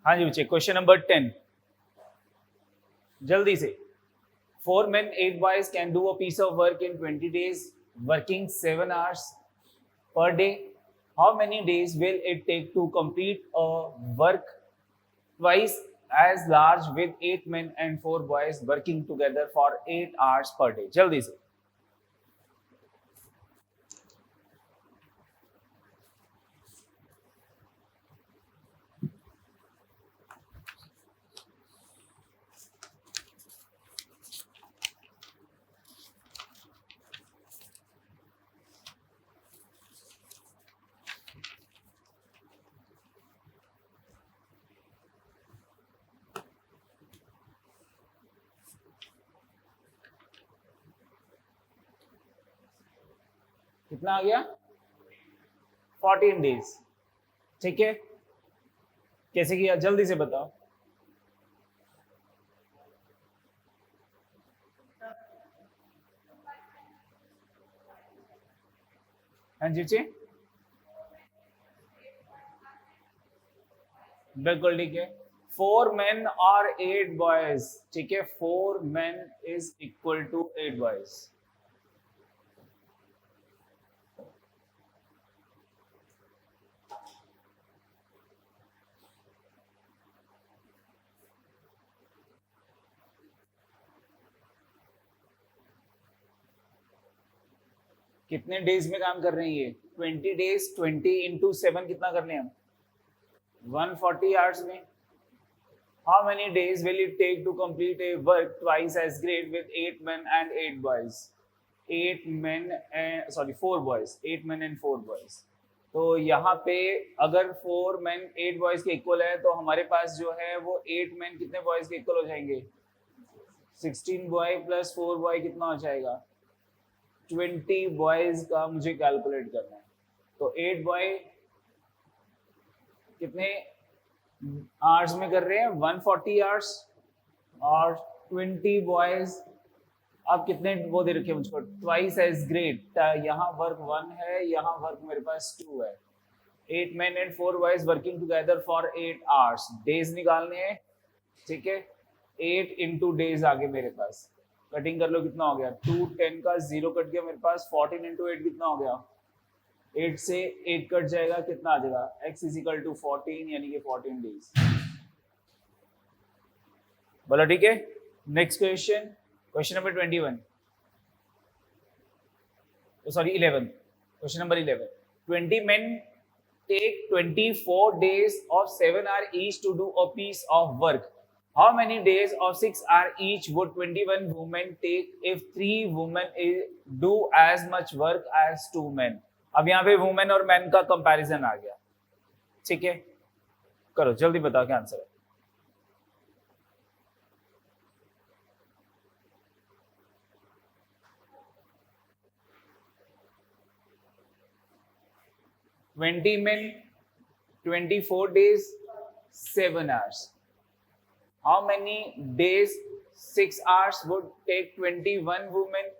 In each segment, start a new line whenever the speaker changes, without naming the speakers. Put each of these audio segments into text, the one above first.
हाँ जी बच्चे, question number 10 जल्दी से। 4 men 8 boys can do a piece of work in 20 days working 7 hours per day. How many days will it take to complete a work twice as large with 8 men and 4 boys working together for 8 hours per day? जल्दी से। कितना आ गया? 14 days. ठीक है, कैसे किया जल्दी से बताओ। हाँ जी जी, बिल्कुल ठीक है। 4 men और 8 boys, ठीक है। 4 men is equal to 8 boys। कितने डेज में काम कर रहे हैं ये? 20 डेज, 20 इंटू 7 कितना कर लें हम? 140 आवर्स में। How many days will it take to complete a work twice as great with 8 men and 8 boys? 8 men and sorry 4 boys, 8 men and 4 boys। तो यहाँ पे अगर 4 men 8 boys के इक्वल है तो हमारे पास जो है वो 8 men कितने boys के इक्वल हो जाएंगे? 16 boy प्लस 4 boy कितना हो जाएगा? 20 बॉयज का मुझे कैलकुलेट करना है। तो 8 बॉय कितने आवर्स में कर रहे हैं? 140 आवर्स। और 20 बॉयज अब कितने वो दे रखे मुझको? Twice as great. यहाँ वर्क 1 है, यहाँ वर्क मेरे पास 2 है। 8 men and 4 boys working together for 8 hours. Days निकालने हैं, ठीक है। 8 इंटू डेज आगे मेरे पास, कटिंग कर लो कितना हो गया? 2 10 का 0 कट गया मेरे पास। 14 इंटू 8 कितना हो गया? 8 से 8 कट जाएगा, कितना आ जाएगा? x इज इक्वल टू 14, यानी कि 14 डेज। बोलो ठीक है। Next question, question number 21, sorry 11, question number 11। 20 men take 24 days of 7 hours each to do a piece of work. How many days of 6 hours each would 21 women take if 3 women do as much work as 2 men? अब यहाँ पे women और man का comparison आ गया, ठीक है। करो जल्दी बताओ क्या आंसर है। Twenty men 24 days 7 hours. How many days 6 hours would take 21 women?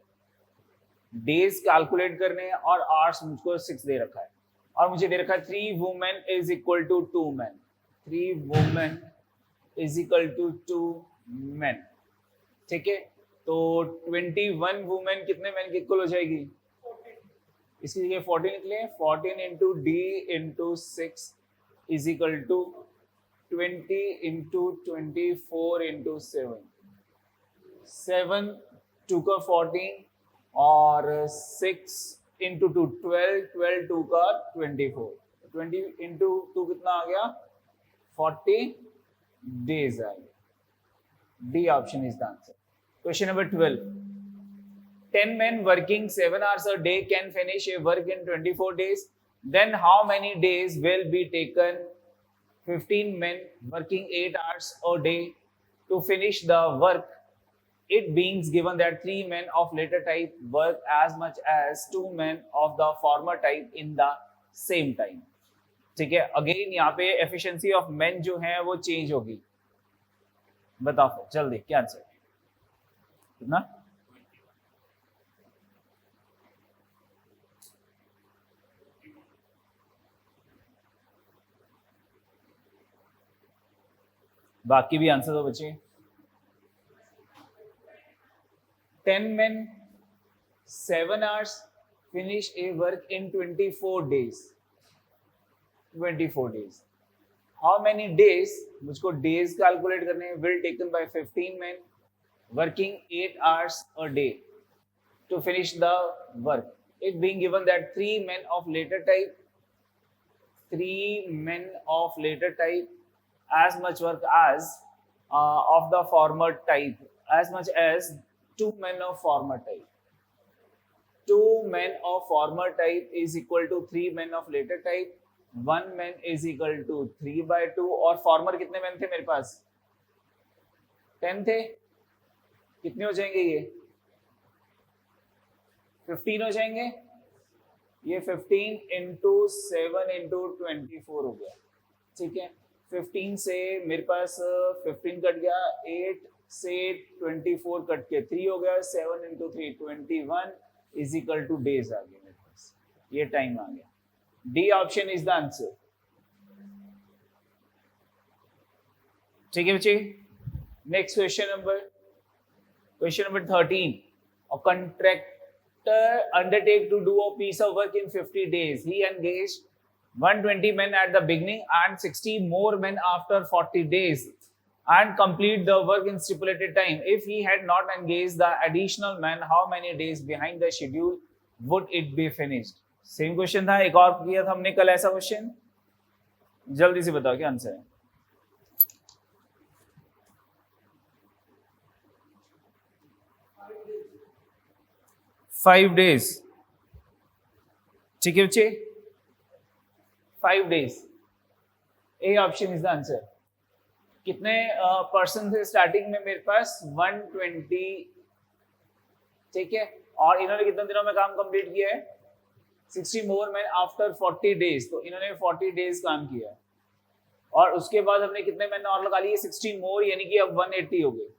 Days calculate करने हैं और आवर्स मुझको 6 दे रखा है, और मुझे दे रखा है 3 women is equal to 2 men। 3 women is equal to 2 men, ठीक है। तो 21 वुमेन कितने मैन के इक्वल हो जाएगी? इसकी जगह 14 निकले। 14 into D into 6 is equal to 20 into 24 into 7। 7 2 का 14 और 6 इंटू 2 12, 12 2 का 24, 20 इंटू 2 कितना आ गया? 40 डेज आ गया। D option is the answer. Question number 12। 10 men working 7 hours a day can finish a work in 24 days. Then how many days will be taken 15 men working 8 hours a day to finish the work? It being given that 3 men of later type work as much as 2 men of the former type in the same time. ठीक है। Again यहाँ पे efficiency of main जो है वो change होगी। बताओ फिर जल्दी क्या आंसर कितना? बाकी भी आंसर दो बच्चे। 10 men 7 hours finish a work in 24 days. 24 days. How many days, मुझको days calculate करने हैं, will taken by 15 men working 8 hours a day to finish the work. It being given that 3 men of later type as much work as of the former type, as much as 2 men of former type. 2 men of former type is equal to 3 men of later type. 1 man is equal to 3/2. और farmer कितने man थे मेरे पास? 10 थे। कितने हो जाएंगे ये? 15 हो जाएंगे। ये 15 इंटू 7 इंटू 24 हो गया। ठीक है, 15 से मेरे पास 15 कट गया, 8 से 24 कट के 3 हो गया, 7 into 3 21 is equal to days आ गया मेरे पास। ये टाइम आ गया। D option is the answer. ठीक है बच्चे, next question number 13। A contractor undertake to do a piece of work in 50 days. He engaged 120 men at the beginning and 60 more men after 40 days and complete the work in stipulated time. If he had not engaged the additional men, how many days behind the schedule would it be finished? Same question था, एक और किया था हमने कल ऐसा question. जल्दी से बताओ क्या आंसर है। Five days. ठीक है बच्चे, 5 days। A option is the answer. कितने पर्सन थे स्टार्टिंग में मेरे पास? 120। ठीक है, और इन्होंने कितने दिनों में काम कंप्लीट किया है? 60 मोर मैन आफ्टर 40 डेज। तो इन्होंने 40 डेज काम किया, और उसके बाद हमने कितने मैन और लगा लिए? 60 मोर, यानी कि अब 180 हो गए।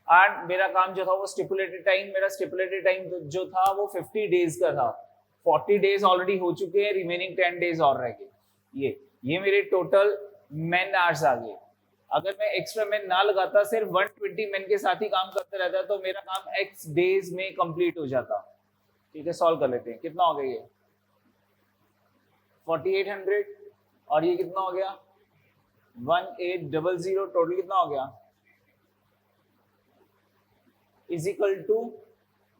एंड मेरा काम जो था वो स्टिपुलेटेड टाइम जो था वो 50 डेज का था। 40 डेज ऑलरेडी हो चुके हैं, रिमेनिंग 10 डेज और रह गए। ये मेरे टोटल मैन आवर्स आ गए। अगर मैं एक्स्ट्रा मैन ना लगाता, सिर्फ 120 मैन के साथ ही काम करते रहता, तो मेरा काम x डेज में कंप्लीट हो जाता। ठीक है, सॉल्व कर लेते हैं। कितना हो गया ये? 4800। और ये कितना हो गया? 1800। टोटल कितना हो गया? इज इक्वल टू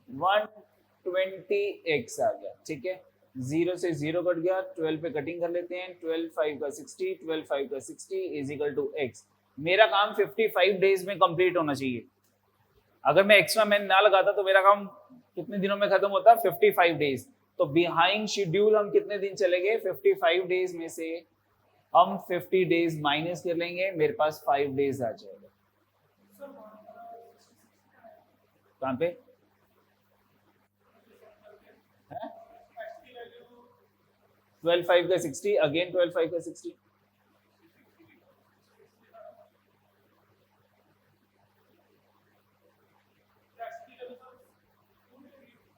120x आ गया। ठीक है, 0 से 0 कट गया, 12 पे कटिंग कर लेते हैं। 12 5 का 60, 12 5 का 60 इज इक्वल टू x। मेरा काम 55 डेज में कंप्लीट होना चाहिए। अगर मैं एक्स्ट्रा मैन ना लगाता तो मेरा काम कितने दिनों में खत्म होता? 55 डेज। तो बिहाइंड शेड्यूल हम कितने दिन चले गए? 55 डेज में से हम 50 डेज माइनस कर लेंगे, मेरे पास 5 डेज आ जाएगा। कहां पे? 12 5 का 60, अगेन 12 5 का 60।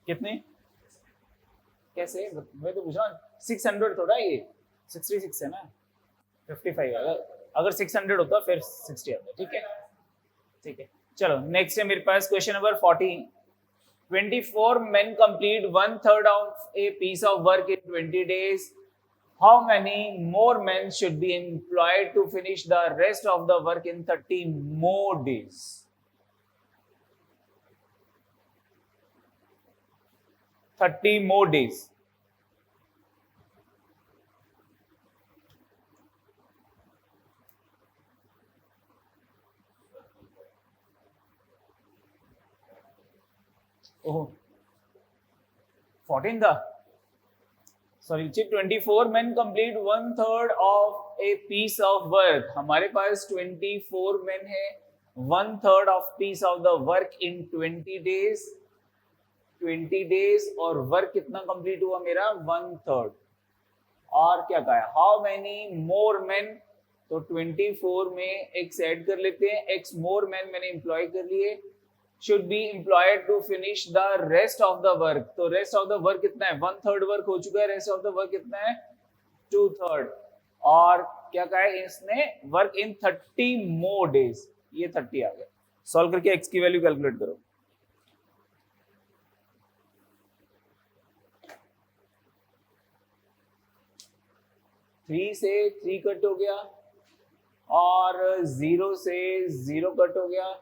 कितने? कैसे? मैं तो पूछ रहा हूँ। 600 थोड़ा, ये 66 है ना, 55। अगर 600 होता फिर 60 आता। ठीक है, ठीक है, चलो नेक्स्ट है मेरे पास question number 14। 24 men complete 1/3 of a piece of work in 20 days. How many more men should be employed to finish the rest of the work in 30 more days? more days. Oh, 14 था। Sorry, 24 men complete 1/3 of a piece of work। हमारे पास 24 men है, 1/3 of piece of the work in 20 days। 20 days और work कितना complete हुआ मेरा? 1/3। और क्या कहा है? How many more man? तो 24 में x ऐड कर लेते हैं। x मोर मैन मैंने एम्प्लॉय कर लिए, should be employed to finish the rest of the work. तो रेस्ट ऑफ द वर्क कितना है? 1/3 वर्क हो चुका है। रेस्ट ऑफ द वर्क कितना है? 2/3। और क्या कहा है इसने, वर्क इन 30 मोर डेज, ये 30 आ गया। सॉल्व करके एक्स की वैल्यू कैलकुलेट करो। थ्री से 3 कट हो गया और 0 से 0 कट हो गया,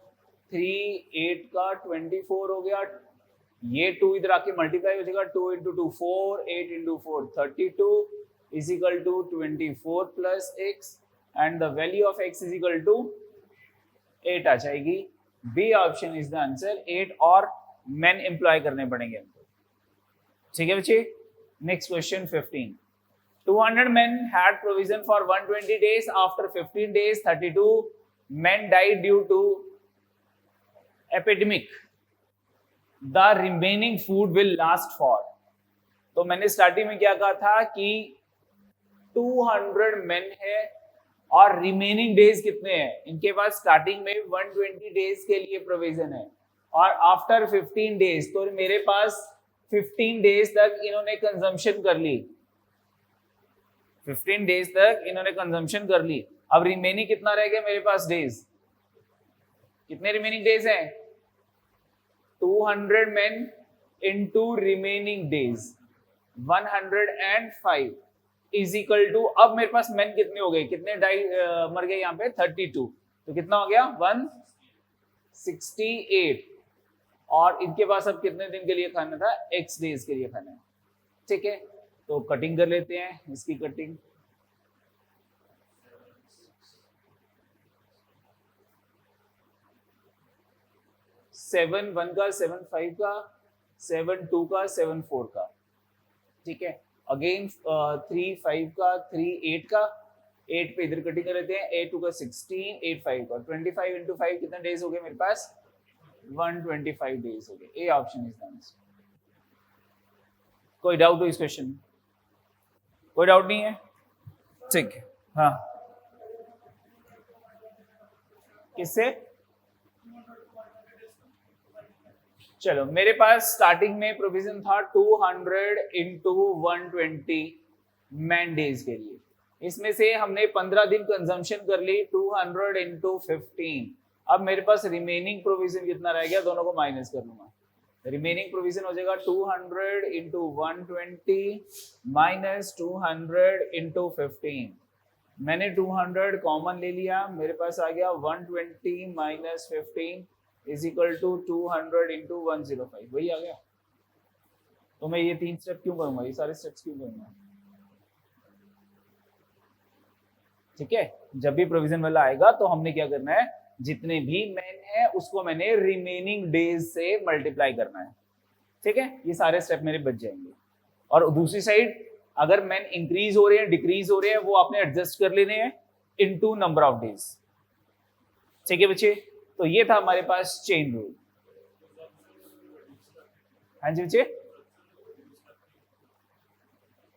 3 8 का 24 हो गया, ये 2 इधर आके मल्टीप्लाई हो जाएगा, 2 into 2 4, 8 into 4 32 is equal to 24 plus x and the value of x is equal to 8 आ जाएगी। B option is the answer, 8 और मेन एम्प्लॉय करने पड़ेंगे हमको। ठीक है बच्चे, next question 15। 200 men had provision for 120 days. After 15 days, 32 men died due to epidemic. The remaining food will last for. तो मैंने स्टार्टिंग में क्या कहा था कि 200 men है और रिमेनिंग डेज कितने हैं, इनके पास स्टार्टिंग में 120 डेज के लिए प्रोविजन है और आफ्टर 15 डेज, तो मेरे पास 15 डेज तक इन्होंने कंजम्पशन कर ली, 15 डेज तक इन्होंने कंजम्पशन कर ली। अब रिमेनिंग कितना रह गया मेरे पास डेज, कितने रिमेनिंग डेज हैं, 200 men into remaining days 105 is equal to, अब मेरे पास मेन कितने हो गए, कितने डाई मर गए यहाँ पे 32, तो कितना हो गया 168 और इनके पास अब कितने दिन के लिए खाना था, x डेज के लिए खाना है। ठीक है, तो कटिंग कर लेते हैं, इसकी कटिंग सेवन वन का 7 5 का 7 2 का 7 4 का। ठीक है, अगेन 3 5 का 3 8 का 8 पे इधर कटिंग कर लेते हैं, 8 2 का 16 8 5 का 25 इंटू 5 कितना डेज हो गए मेरे पास, 125 डेज हो गए। A option is the answer. कोई डाउट हो इस क्वेश्चन में, कोई डाउट नहीं है, ठीक है। हाँ, किससे, चलो मेरे पास स्टार्टिंग में प्रोविजन था 200 इंटू 120 मैन डेज के लिए, इसमें से हमने 15 दिन कंजम्पशन कर ली, 200 इंटू 15। अब मेरे पास रिमेनिंग प्रोविजन कितना रह गया, दोनों को माइनस कर लूंगा, रिमेनिंग प्रोविजन हो जाएगा 200 इंटू 120 माइनस 200 इंटू 15। मैंने 200 कॉमन ले लिया, मेरे पास आ गया 120 minus 15 is equal to 200 into 105, वही आ गया। तो मैं ये 3 स्टेप क्यों करूंगा, ये सारे स्टेप्स क्यों करूंगा। ठीक है, जब भी प्रोविजन वाला आएगा तो हमने क्या करना है, जितने भी मैन है उसको मैंने रिमेनिंग डेज से मल्टीप्लाई करना है। ठीक है, ये सारे स्टेप मेरे बच जाएंगे। और दूसरी साइड अगर मैन इंक्रीज हो रहे हैं डिक्रीज हो रहे हैं, वो आपने एडजस्ट कर लेने हैं इनटू नंबर ऑफ डेज। ठीक है बच्चे, तो ये था हमारे पास चेन रूल। हाँ जी बच्चे,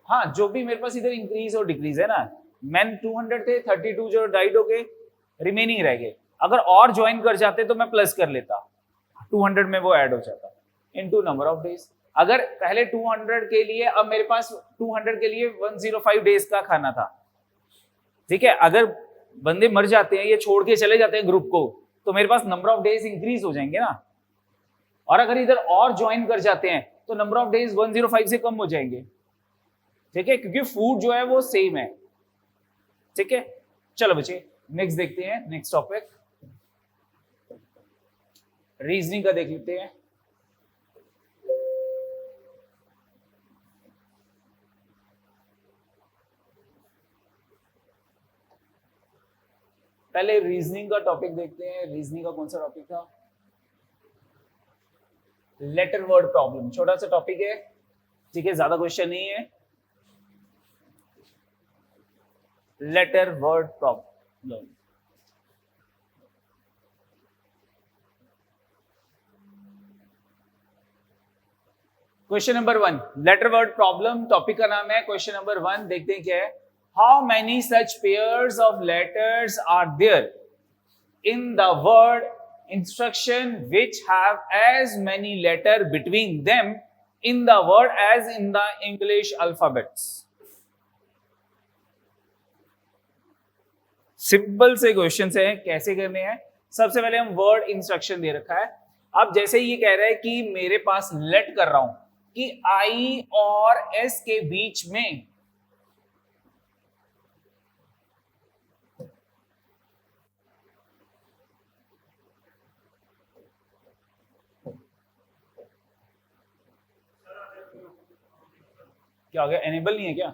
हाँ जो भी मेरे पास इधर इंक्रीज और डिक्रीज है ना, मैन 200 थे, 32 जो डाइड हो गए, रिमेनिंग रह गए, अगर और ज्वाइन कर जाते तो मैं प्लस कर लेता, 200 में वो ऐड हो जाता इनटू नंबर ऑफ डेज। अगर पहले 200 के लिए, अब मेरे पास 200 के लिए 105 डेज का खाना था। ठीक है, अगर बंदे मर जाते हैं, ये छोड़ के चले जाते हैं ग्रुप को, तो मेरे पास नंबर ऑफ डेज इंक्रीज हो जाएंगे ना, और अगर इधर और ज्वाइन कर जाते हैं तो नंबर ऑफ डेज 105 से कम हो जाएंगे। ठीक है, क्योंकि फूड जो है वो सेम है। ठीक है, चलो बच्चे नेक्स्ट देखते हैं, नेक्स्ट टॉपिक रीजनिंग का देख लेते हैं। पहले रीजनिंग का टॉपिक देखते हैं। रीजनिंग का कौन सा टॉपिक था, लेटर वर्ड प्रॉब्लम, छोटा सा टॉपिक है। ठीक है, ज्यादा क्वेश्चन नहीं है। Letter word problem, question number 1, letter word problem, topic का नाम है। क्वेश्चन नंबर 1 देखते हैं क्या है। How many such pairs of letters are there in the word instruction which have as many letters between them in the word as in the English alphabets? Simple से question है, कैसे करने हैं। सबसे पहले हम वर्ड इंस्ट्रक्शन दे रखा है। अब जैसे ये कह रहा है कि मेरे पास लेट कर रहा हूं कि आई और एस के बीच में क्या हो गया, एनेबल नहीं है क्या?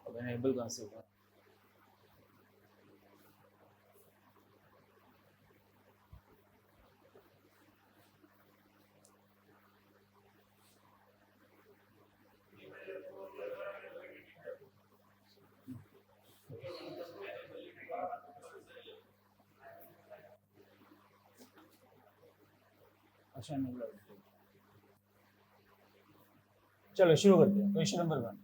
अब एनेबल कहां से होगा? अच्छा, चलो शुरू करते हैं। Question number 1।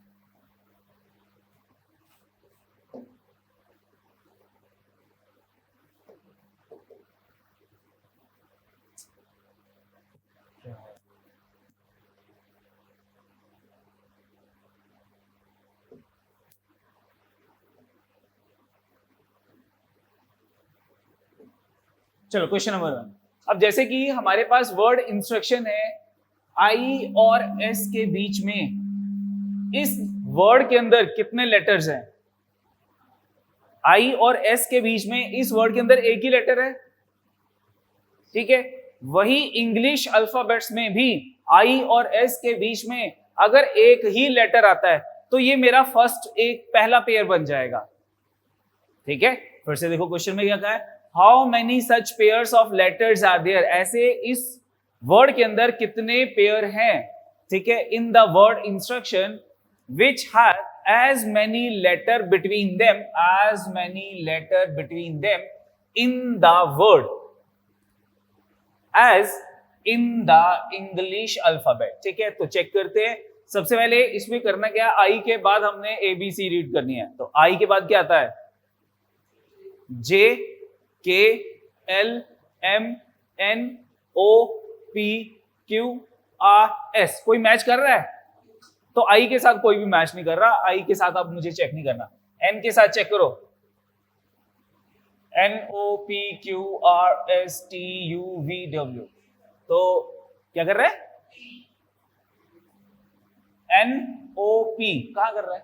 चलो क्वेश्चन नंबर 1। अब जैसे कि हमारे पास वर्ड इंस्ट्रक्शन है आई और एस के बीच में, इस वर्ड के अंदर कितने लेटर्स हैं? आई और एस के बीच में इस वर्ड के अंदर एक ही लेटर है, ठीक है। वही इंग्लिश अल्फाबेट्स में भी आई और एस के बीच में अगर एक ही लेटर आता है तो ये मेरा फर्स्ट एक पहला पेयर बन जाएगा, ठीक है। फिर से देखो क्वेश्चन में क्या कहा है, how many such pairs of letters are there. ऐसे इस वर्ड के अंदर कितने पेयर हैं, ठीक है, in the word instruction which have as many letter between them in the word as in the English alphabet, ठीक है। तो चेक करते हैं। सबसे पहले इसमें करना क्या, आई के बाद हमने ABC रीड करनी है। तो आई के बाद क्या आता है, J K L M N O P Q R S। कोई मैच कर रहा है? तो आई के साथ कोई भी मैच नहीं कर रहा, आई के साथ आप मुझे चेक नहीं करना। एन के साथ चेक करो, NOPQRSTUVW। तो क्या कर रहा है, NOP कहां कर रहा है?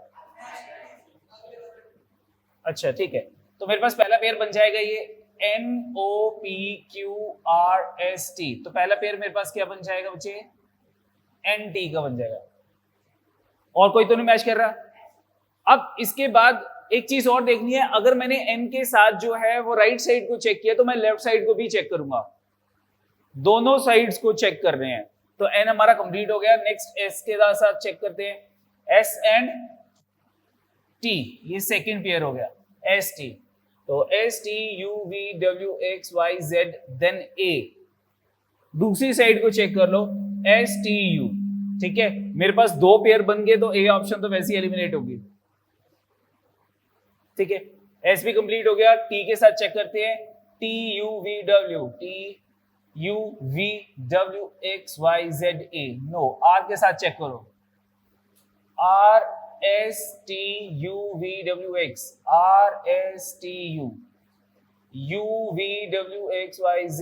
अच्छा ठीक है, तो मेरे पास पहला पेयर बन जाएगा ये NOPQRST। तो पहला पेयर मेरे पास क्या बन जाएगा बच्चे, NT का बन जाएगा। और कोई तो नहीं मैच कर रहा। अब इसके बाद एक चीज और देखनी है, अगर मैंने एन के साथ जो है वो राइट साइड को चेक किया तो मैं लेफ्ट साइड को भी चेक करूंगा, दोनों साइड्स को चेक कर रहे हैं। तो एन हमारा कंप्लीट हो गया। नेक्स्ट एस के साथ चेक करते हैं, एस एंड टी, ये सेकंड पेयर हो गया एस टी। तो STUVWXYZ देन ए। दूसरी साइड को चेक कर लो, STU, ठीक है। मेरे पास दो पेयर बन गए तो ए ऑप्शन तो वैसे ही एलिमिनेट होगी, ठीक है। एस भी कंप्लीट हो गया। टी के साथ चेक करते हैं, TUVWXYZA, नो। आर के साथ चेक करो, RSTUVWX UVWXYZ,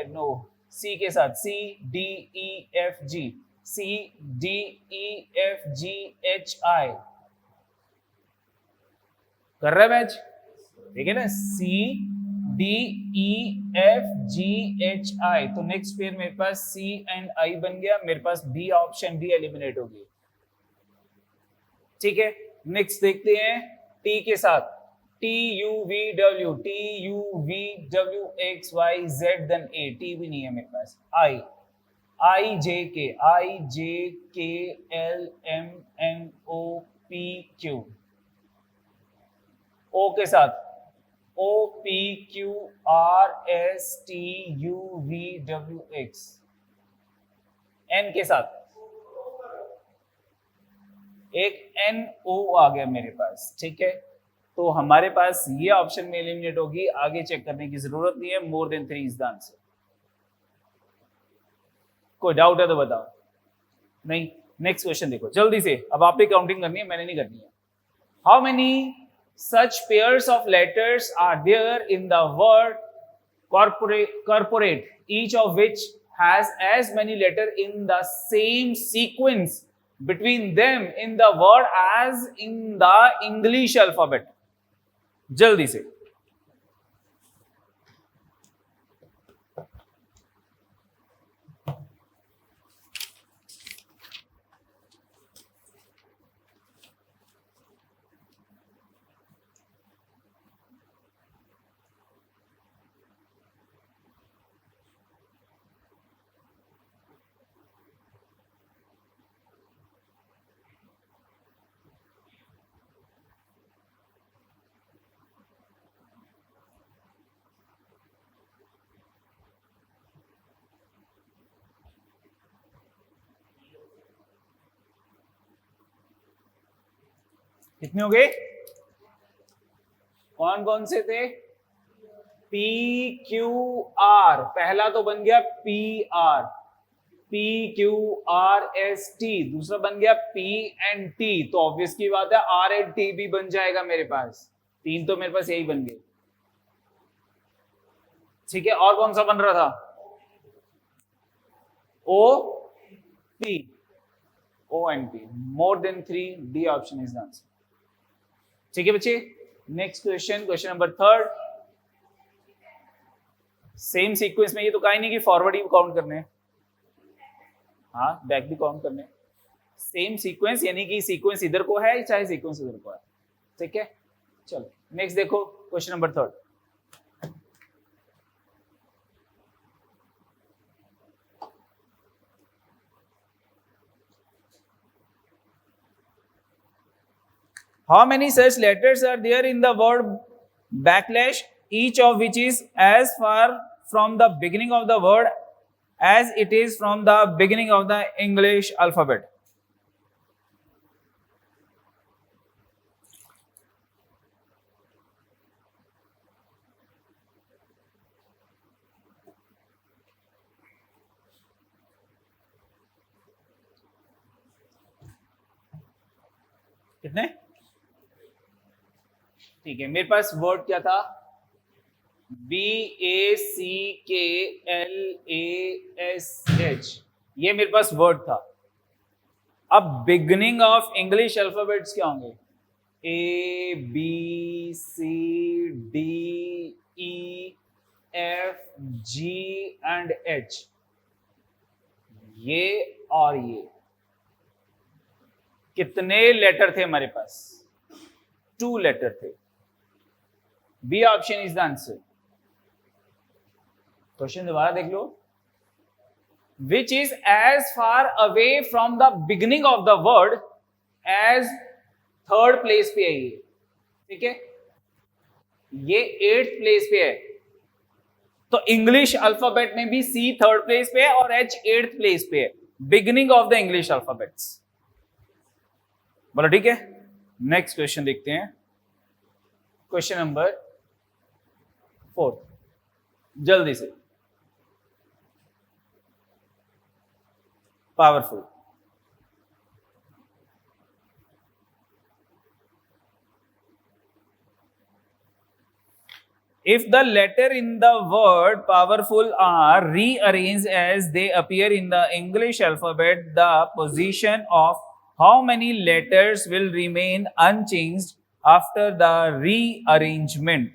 नो। सी के साथ CDEFGHI कर रहा है मैच, ठीक है ना, CDEFGHI। तो नेक्स्ट पेयर मेरे पास C एंड I बन गया, मेरे पास बी ऑप्शन भी एलिमिनेट होगी, ठीक है। नेक्स्ट देखते हैं टी के साथ, TUVWXYZ देन ए, टी भी नहीं है मेरे पास। IJKLMNOPQ, ओ के साथ OPQRSTUVWX, एन के साथ एक NO आ गया मेरे पास, ठीक है। तो हमारे पास ये ऑप्शन में एलिमिनेट होगी, आगे चेक करने की जरूरत नहीं है। More than 3 is the answer. कोई डाउट है तो बताओ, नहीं? नेक्स्ट क्वेश्चन देखो जल्दी से, अब आप ही काउंटिंग करनी है, मैंने नहीं करनी है. How many such pairs of letters are there in the word corporate, each of which has as many letters in the same sequence between them in the word as in the English alphabet? जल्दी से. कितने हो गए? कौन कौन से थे? P Q R, पहला तो बन गया P R, P Q R S T, दूसरा बन गया P and T, तो ऑब्वियस की बात है R and T भी बन जाएगा मेरे पास. तीन तो मेरे पास यही बन गए. ठीक है, और कौन सा बन रहा था? O P, O and P, more than 3, D option is the answer. ठीक है बच्चे, next question, question number 3. Same sequence में, ये तो कहीं नहीं कि फॉरवर्ड ही काउंट करने हैं, हाँ बैक भी काउंट करने. सेम सीक्वेंस यानी कि सीक्वेंस इधर को है चाहे सीक्वेंस इधर को है. ठीक है, चलो नेक्स्ट देखो question number 3. How many such letters are there in the word backlash, each of which is as far from the beginning of the word as it is from the beginning of the English alphabet? कितने? ठीक है, मेरे पास word क्या था? BACKLASH, ये मेरे पास word था. अब बिगनिंग ऑफ इंग्लिश अल्फाबेट्स क्या होंगे? A B C D E F G and H, ये और ये कितने लेटर थे हमारे पास? 2 लेटर थे. B option is the answer. Question दोबारा देख लो. Which is as far away from the beginning of the word as, third place पे है ये. ठीक है, ये 8th प्लेस पे है. तो इंग्लिश अल्फाबेट में भी सी थर्ड प्लेस पे है और एच 8th प्लेस पे है. Beginning of the English alphabets. बोलो ठीक है. नेक्स्ट क्वेश्चन देखते हैं, क्वेश्चन नंबर 4, जल्दी से, powerful. If the letter in the word powerful are rearranged as they appear in the English alphabet, the position of how many letters will remain unchanged after the rearrangement?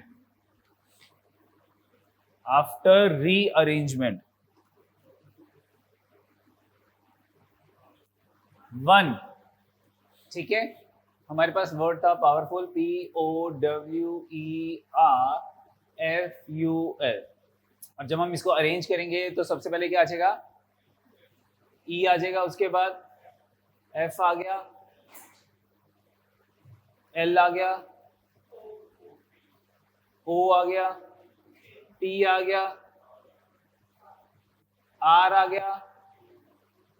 After rearrangement, 1. ठीक है, हमारे पास word था powerful, POWERFUL. और जब हम इसको arrange करेंगे तो सबसे पहले क्या आ जाएगा? E आ जाएगा, उसके बाद F आ गया, L आ गया, O आ गया, T आ गया, R आ गया,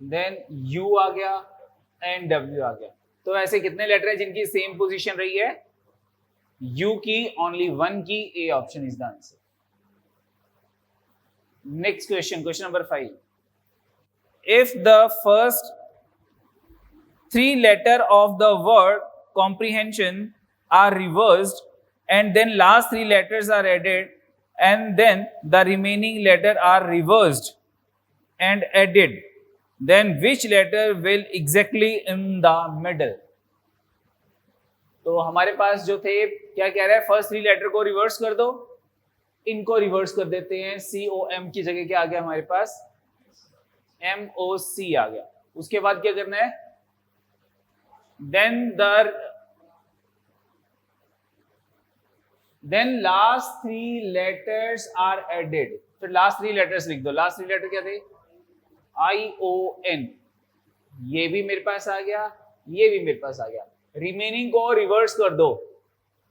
देन U आ गया एंड W आ गया. तो ऐसे कितने लेटर है जिनकी सेम पोजीशन रही है? U की ओनली 1 की. A option is the answer. Next question, question number 5. if the first three letter of the word comprehension are reversed and then last three letters are added and then the remaining letter are reversed and added, then which letter will exactly in the middle? तो हमारे पास जो थे क्या कह रहा है, first three letter को reverse कर दो, इनको रिवर्स कर देते हैं, COM की जगह क्या आ गया हमारे पास, MOC आ गया। उसके बाद क्या करना है, then last three letters are added। फिर लास्ट थ्री लेटर्स लिख दो। लास्ट थ्री लेटर क्या थे, ION, ये भी मेरे पास आ गया, ये भी मेरे पास आ गया। रिमेनिंग को रिवर्स कर दो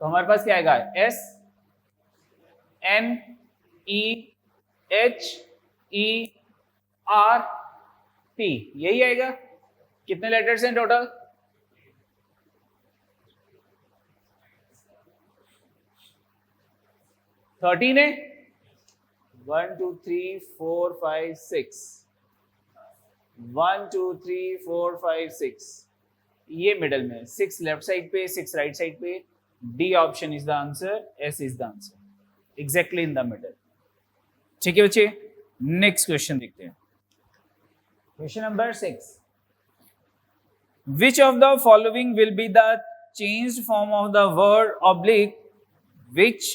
तो हमारे पास क्या आएगा, SNEHERT, यही आएगा। कितने लेटर्स हैं टोटल, 13 है। 1 2 3 4 5 6, 1 2 3 4 5 6, ये मिडल में, 6 लेफ्ट साइड पे, 6 राइट साइड पे। D option is the answer, S is the answer, exactly in the middle. ठीक है बच्चे, नेक्स्ट क्वेश्चन देखते हैं। Question number 6, which of the following will be the changed form of the word oblique which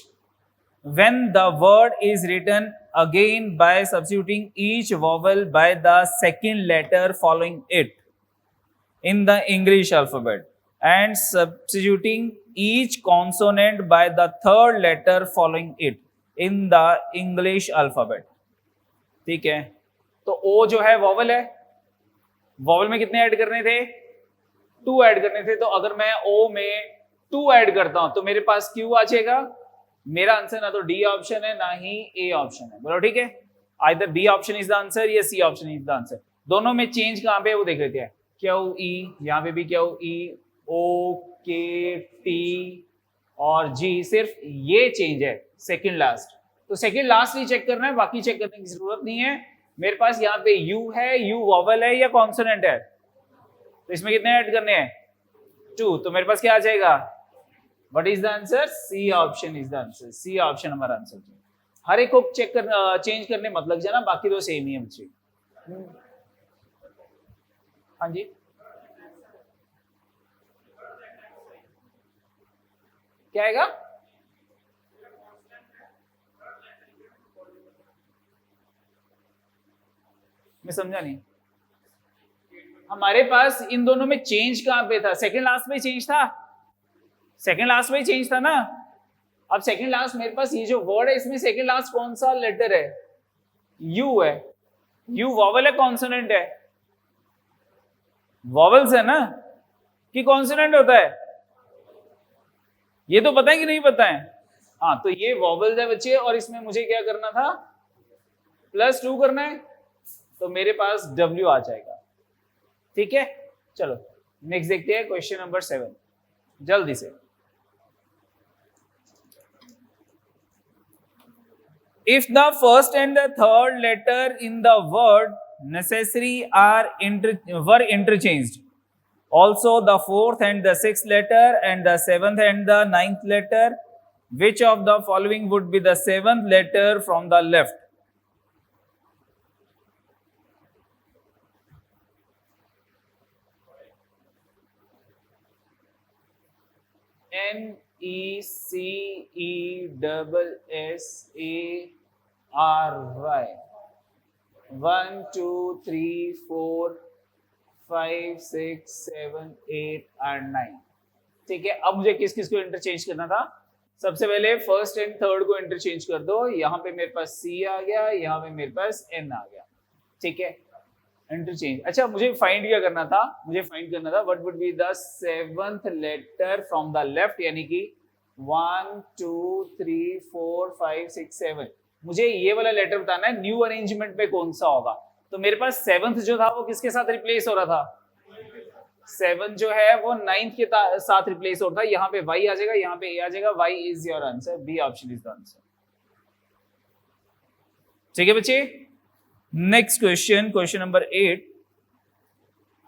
when the word is written again by substituting each vowel by the second letter following it in the English alphabet and substituting each consonant by the third letter following it in the English alphabet। ठीक है, तो O जो है vowel है, vowel में कितने add करने थे, 2 ऐड करने थे। तो अगर मैं O में 2 ऐड करता हूं तो मेरे पास Q आ जाएगा। मेरा आंसर ना तो डी ऑप्शन है ना ही ए ऑप्शन है, बोलो ठीक है। Either B option is the answer या C option is the answer. दोनों में चेंज कहां पे है वो देख लेते हैं। क्यू ई, यहाँ पे भी क्यू ई, ओ के टी और जी, सिर्फ ये चेंज है सेकंड लास्ट। तो सेकंड लास्ट ही चेक करना है, बाकी चेक करने की जरूरत नहीं है। मेरे पास यहाँ पे यू है, यू वॉवल है या कॉन्सोनेंट है, तो इसमें कितने ऐड करने हैं, 2। तो मेरे पास क्या आ जाएगा, what is the answer, C option is the answer. C option हमारा आंसर। हर एक को चेक कर चेंज करने मत लग जाना, बाकी तो सेम ही है बच्चे। हाँ जी, क्या आएगा, मैं समझा नहीं। हमारे पास इन दोनों में चेंज कहां पे था, सेकंड लास्ट में चेंज था, सेकंड लास्ट में चेंज था ना। अब सेकंड लास्ट मेरे पास ये जो वर्ड है इसमें सेकंड लास्ट कौन सा लेटर है, यू है। यू वॉवल है कॉन्सोनेंट है, वॉवल्स है ना कि कॉन्सोनेंट होता है, ये तो पता है कि नहीं पता है। हाँ, तो ये वॉवल्स है बच्चे, और इसमें मुझे क्या करना था, +2 करना है, तो मेरे पास W आ जाएगा। ठीक है, चलो नेक्स्ट देखते हैं क्वेश्चन नंबर 7 जल्दी से। If the first and the third letter in the word necessary were interchanged, also the fourth and the sixth letter and the seventh and the ninth letter, which of the following would be the seventh letter from the left? NECESSARY 1 2 3 4 5 6 7 8 और 9। ठीक है, अब मुझे किस किस को interchange करना था, सबसे पहले फर्स्ट एंड थर्ड को इंटरचेंज कर दो। यहाँ पे मेरे पास C आ गया, यहाँ पे मेरे पास N आ गया। ठीक है, इंटरचेंज। अच्छा, मुझे फाइंड क्या करना था, मुझे फाइंड करना था what would be the seventh letter from the left, यानी कि 1 2 3 4 5 6 7। मुझे ये वाला लेटर बताना है न्यू अरेंजमेंट पे कौन सा होगा। तो मेरे पास सेवंथ जो था वो किसके साथ रिप्लेस हो रहा था, 7 जो है वो 9th के साथ रिप्लेस हो रहा था। यहाँ पे Y आ जाएगा, यहाँ पे A आ जाएगा। Y is your answer, B option is the answer. ठीक है बच्चे, next question, question number 8।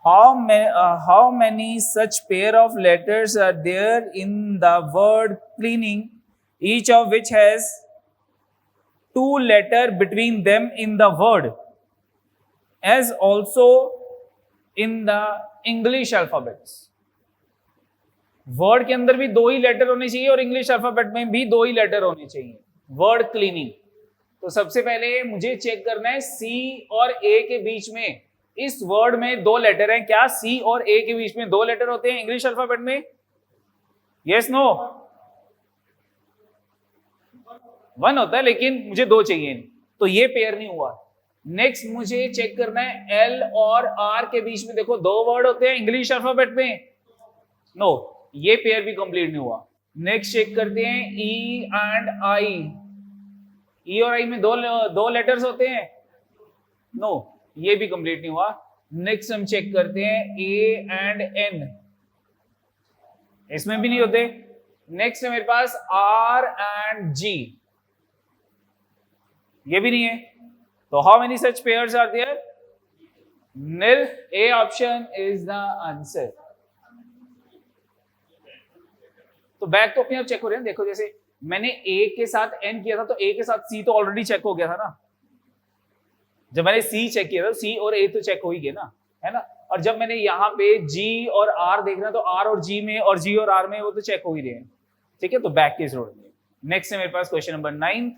how many such pair of letters are there in the word cleaning, each of which has two letter between them in the word, as also in the English alphabets? Word के अंदर भी दो ही letter होने चाहिए और English alphabet में भी दो ही लेटर होने चाहिए. Word cleaning. तो सबसे पहले मुझे चेक करना है सी और ए के बीच में इस वर्ड में दो लेटर हैं. क्या सी और ए के बीच में दो लेटर होते हैं इंग्लिश अल्फाबेट में? Yes no? वन होता है, लेकिन मुझे दो चाहिए, तो ये पेयर नहीं हुआ. नेक्स्ट मुझे चेक करना है एल और आर के बीच में. देखो दो वर्ड होते हैं इंग्लिश अल्फाबेट में. नो, ये पेयर भी कंप्लीट नहीं हुआ. नेक्स्ट चेक करते हैं ई एंड आई. ई और आई में दो लेटर्स होते हैं. नो, ये भी कंप्लीट नहीं हुआ. नेक्स्ट हम चेक करते हैं ए एंड एन. इसमें भी नहीं होते. नेक्स्ट है मेरे पास आर एंड जी. ये भी नहीं है. तो how many such pairs are there? Nil. A option is the answer. तो बैक तो अपने आप चेक हो रहे हैं. देखो जैसे मैंने A के साथ N किया था तो A के साथ C तो ऑलरेडी चेक हो गया था ना. जब मैंने C चेक किया था तो C और A तो चेक हो ही गए ना, है ना. और जब मैंने यहाँ पे G और R देखना तो R और G में और G और R में वो तो चेक हो ही रहे हैं. ठीक है, तो बैक की जरूरत नहीं. नेक्स्ट है मेरे पास question number 9.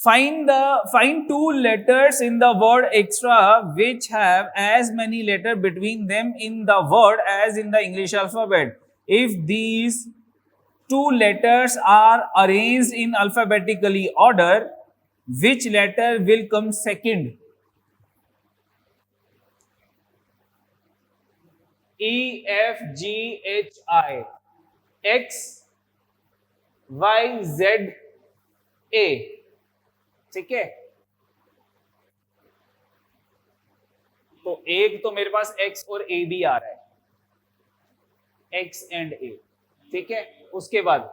Find two letters in the word extra which have as many letters between them in the word as in the English alphabet. If these two letters are arranged in alphabetically order, which letter will come second? E, F, G, H, I, X, Y, Z, A. ठीक है, तो एक तो मेरे पास X और A भी आ रहा है, X एंड A. ठीक है, उसके बाद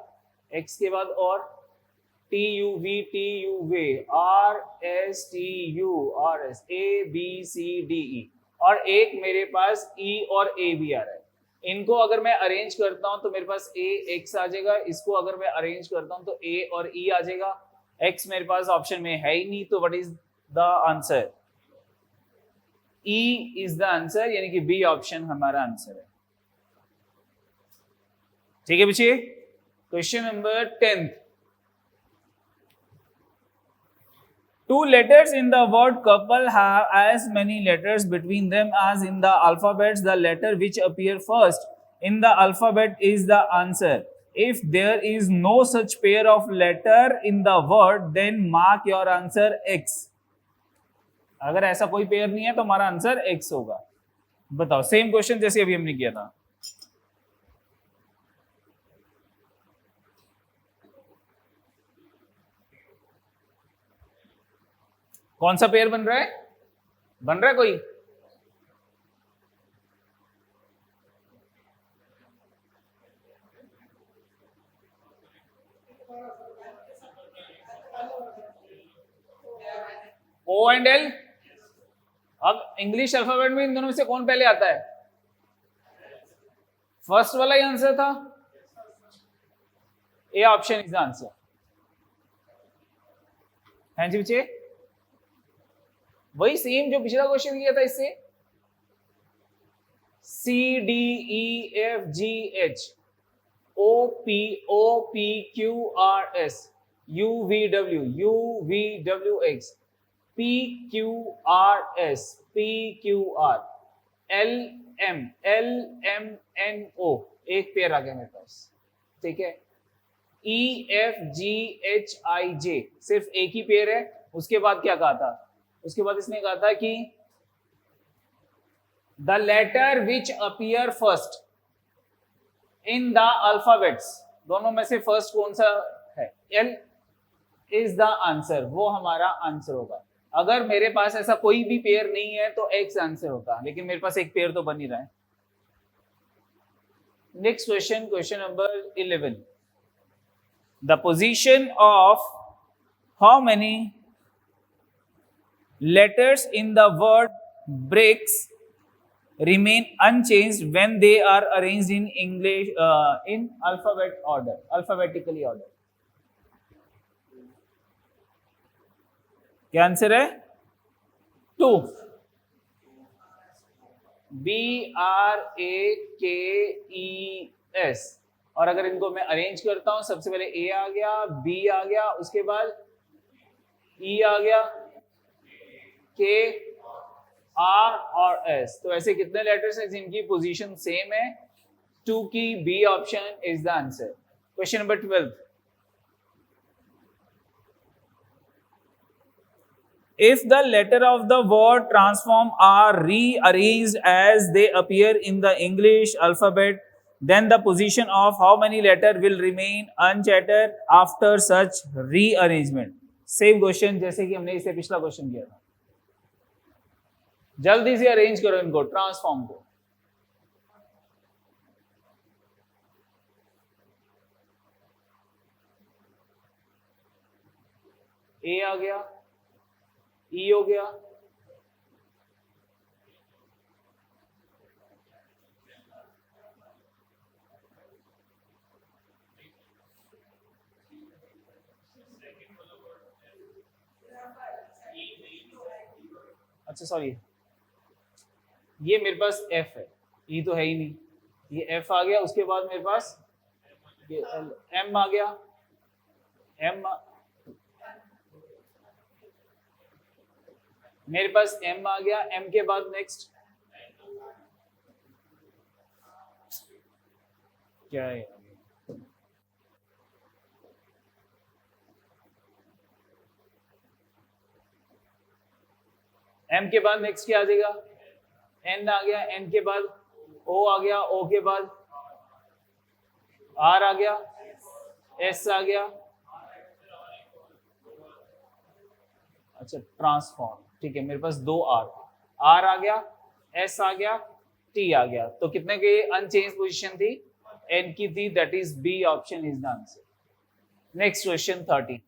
X के बाद और T U V T U V R S T U R S A B C D E और एक मेरे पास E और A भी आ रहा है. इनको अगर मैं अरेंज करता हूं तो मेरे पास A X आ जाएगा. इसको अगर मैं अरेंज करता हूं तो A और E आ जाएगा. X मेरे पास ऑप्शन में है ही नहीं, तो what is the answer? E is the answer, यानी कि बी ऑप्शन हमारा आंसर है. ठीक है बच्चे. Question number 10. Two letters in the word couple have as many letters between them as in the alphabets. The letter which appear first in the alphabet is the answer. If there is no such pair of letter in the word, then mark your answer X. अगर ऐसा कोई pair नहीं है तो हमारा answer X होगा. बताओ, same question जैसे अभी हमने किया था. कौन सा पेयर बन रहा है? बन रहा है कोई? O and L. अब इंग्लिश अल्फाबेट में इन दोनों में से कौन पहले आता है? फर्स्ट वाला ही आंसर था. A option is the answer. हैं जी बच्चे, वही सेम जो पिछला क्वेश्चन किया था इससे. C D E F G H O P Q R S U V W X P Q R S P Q R L M N O. एक pair आ गया मेरे पास. ठीक है, E F G H I J सिर्फ एक ही pair है. उसके बाद क्या कहा था? उसके बाद इसने कहा था कि the letter which appear first in the alphabets. दोनों में से फर्स्ट कौन सा है? L is the answer. वो हमारा आंसर होगा. अगर मेरे पास ऐसा कोई भी पेयर नहीं है तो X आंसर होता, लेकिन मेरे पास एक पेयर तो बन ही रहा है. Next question, question number 11. The position of how many letters in the word bricks remain unchanged when they are arranged in English in alphabetically order. क्या आंसर है? 2. BRAKES. और अगर इनको मैं अरेंज करता हूं, सबसे पहले A आ गया, B आ गया, उसके बाद E आ गया, K, R और S. तो ऐसे कितने लेटर्स हैं जिनकी पोजीशन सेम है? 2 की B option is the answer. Question number 12. If the letter of the word transform are rearranged as they appear in the English alphabet, then the position of how many letter will remain unchanged after such rearrangement? Same question जैसे कि हमने इससे पिछला question किया था. जल्दी से arrange करो इनको, ट्रांसफॉर्म को. ए आ गया, ई हो गया, अच्छा सॉरी, ये मेरे पास एफ है, ई तो है ही नहीं. ये एफ आ गया, उसके बाद मेरे पास ये एम आ गया, मेरे पास एम आ गया. एम के बाद नेक्स्ट क्या है? एम के बाद नेक्स्ट क्या आ जाएगा? एन आ गया, एन के बाद ओ आ गया, ओ के बाद आर आ गया, एस आ गया. अच्छा ट्रांसफॉर्म, ठीक है. मेरे पास 2 आर आ गया, एस आ गया, टी आ गया. तो कितने के अनचेंज पोजीशन थी? एन की थी. That is B option is the answer. Next question 13.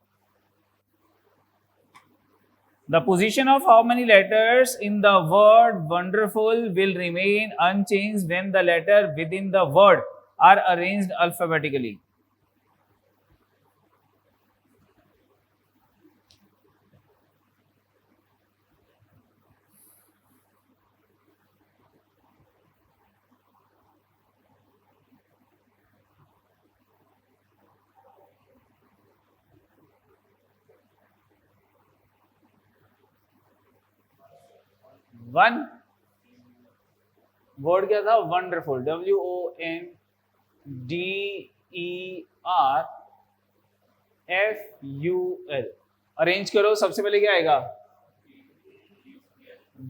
The position of how many letters in the word wonderful will remain unchanged when the letter within the word are arranged alphabetically? One word क्या था? Wonderful, WONDERFUL. Arrange करो. सबसे पहले क्या आएगा?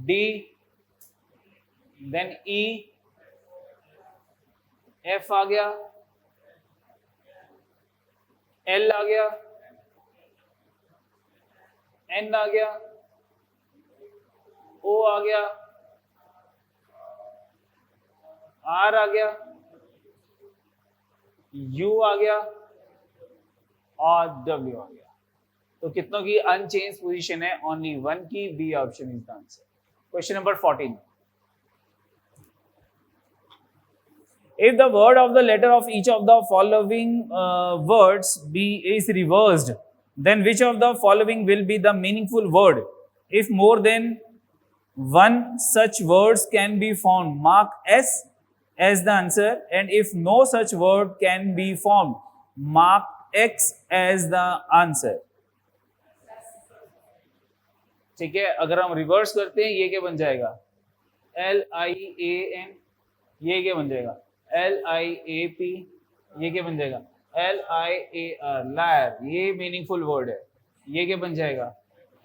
D, then ई, F आ गया, L आ गया, N आ गया, ओ आ गया, आर आ गया, यू आ गया और डब्ल्यू आ गया. तो कितनों की अनचेंज पोजीशन है? ओनली 1 की. B option is the answer. Question number 14. If the word of the letter of each of the following words is reversed, then which of the following will be the meaningful word? If more than one such words can be found, mark S as the answer, and if no such word can be found, mark X as the answer. ठीक है. अगर हम reverse करते हैं, ये क्या बन जाएगा? LIAN. ये क्या बन जाएगा? LIAP. ये क्या बन जाएगा? LIAR, liar. ये मीनिंगफुल वर्ड है. ये क्या बन जाएगा?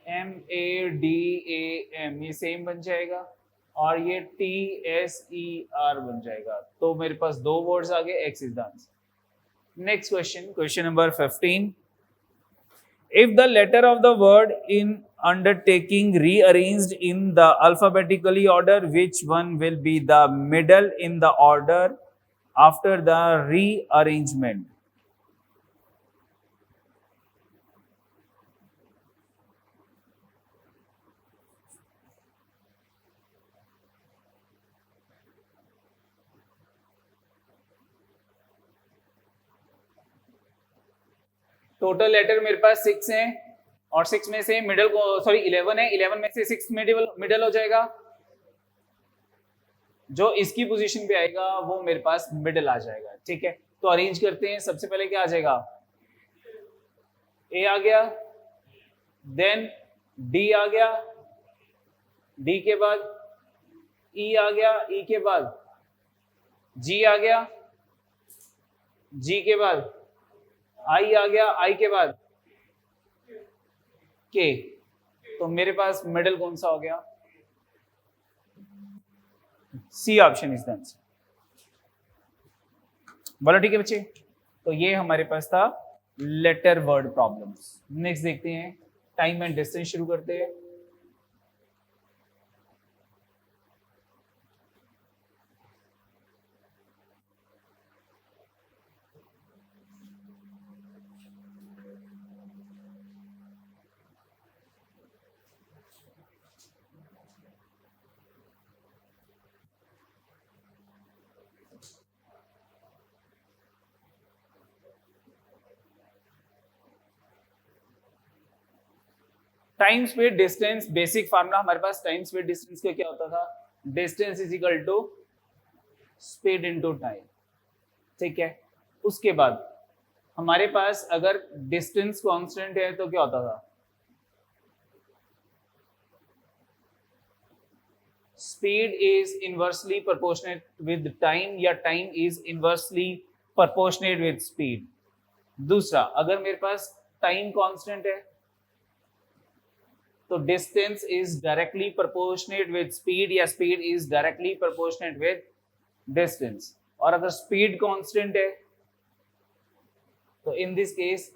MADAM. ये सेम बन जाएगा. और ये TSER बन जाएगा. तो मेरे पास 2 वर्ड्स आ गए. X is the answer. Next question, question number 15. If the letter of the word in undertaking rearranged in the alphabetically order, which one will be the middle in the order after the rearrangement? Total letter मेरे पास 6 है और 6 में से middle को 11 है, 11 में से 6 मिडल हो जाएगा, जो इसकी पोजीशन पे आएगा वो मेरे पास मिडल आ जाएगा। ठीक है, तो अरेंज करते हैं। सबसे पहले क्या आ जाएगा, ए आ गया, देन डी आ गया, डी के बाद ई आ गया, ई के बाद जी आ गया, जी के बाद आई आ गया, आई के बाद के। तो मेरे पास मिडल कौन सा हो गया, C option is the answer. बोलो ठीक है बच्चे, तो ये हमारे पास था लेटर वर्ड प्रॉब्लम्स। नेक्स्ट देखते हैं, टाइम एंड डिस्टेंस शुरू करते हैं। Time speed distance, basic formula हमारे पास टाइम स्पीड डिस्टेंस का क्या होता था, distance is equal to speed into time. ठीक है, उसके बाद हमारे पास अगर डिस्टेंस कांस्टेंट है तो क्या होता था, speed is inversely proportionate with time या time is inversely proportionate with speed. दूसरा, अगर मेरे पास टाइम कांस्टेंट है तो distance is directly proportionate with speed या speed is directly proportionate with distance. और अगर स्पीड कांस्टेंट है तो in this case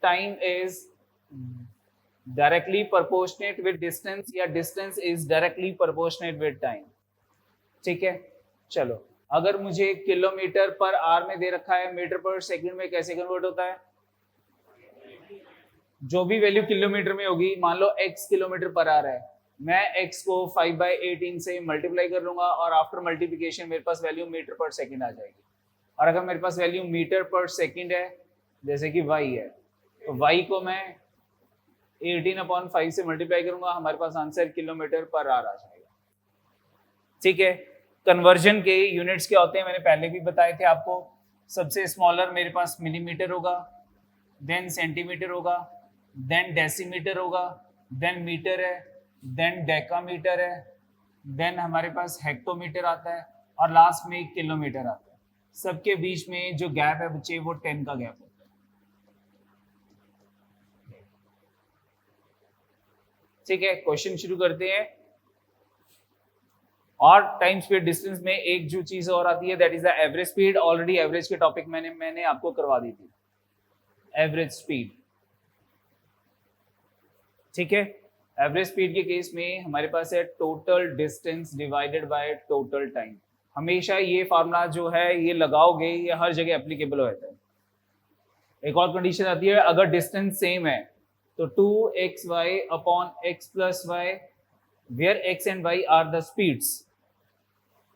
time is directly proportionate with distance या distance is directly proportionate with time. ठीक है, चलो अगर मुझे किलोमीटर पर आवर में दे रखा है, मीटर पर सेकंड में कैसे कन्वर्ट होता है, जो भी वैल्यू किलोमीटर में होगी, मान लो x किलोमीटर पर आ रहा है, मैं x को 5/18 से मल्टीप्लाई कर लूंगा और आफ्टर मल्टीप्लिकेशन मेरे पास वैल्यू मीटर पर सेकंड आ जाएगी। और अगर मेरे पास वैल्यू मीटर पर सेकंड है, जैसे कि y है, तो y को मैं 18/5 से मल्टीप्लाई करूंगा, हमारे पास आंसर किलोमीटर पर आवर आ जाएगा। ठीक है, कन्वर्जन के यूनिट्स क्या होते हैं मैंने पहले भी बताए थे आपको। सबसे स्मॉलर मेरे पास मिलीमीटर होगा, देन सेंटीमीटर होगा, देन डेसीमीटर होगा, देन मीटर है, देन डेकामीटर है, देन हमारे पास हेक्टोमीटर आता है और लास्ट में किलोमीटर आता है। सबके बीच में जो गैप है बच्चे वो 10 का गैप होता है। ठीक है, क्वेश्चन शुरू करते हैं। और टाइम स्पीड डिस्टेंस में एक जो चीज और आती है that is the average speed. Already average के टॉपिक मैंने आपको करवा दी थी, एवरेज स्पीड। ठीक है, एवरेज स्पीड के केस में हमारे पास है total distance divided by total time. हमेशा ये फार्मूला जो है ये लगाओगे, ये हर जगह एप्लीकेबल होता है। एक और कंडीशन आती है, अगर डिस्टेंस सेम है तो 2xy upon x plus y, where x and y are the speeds,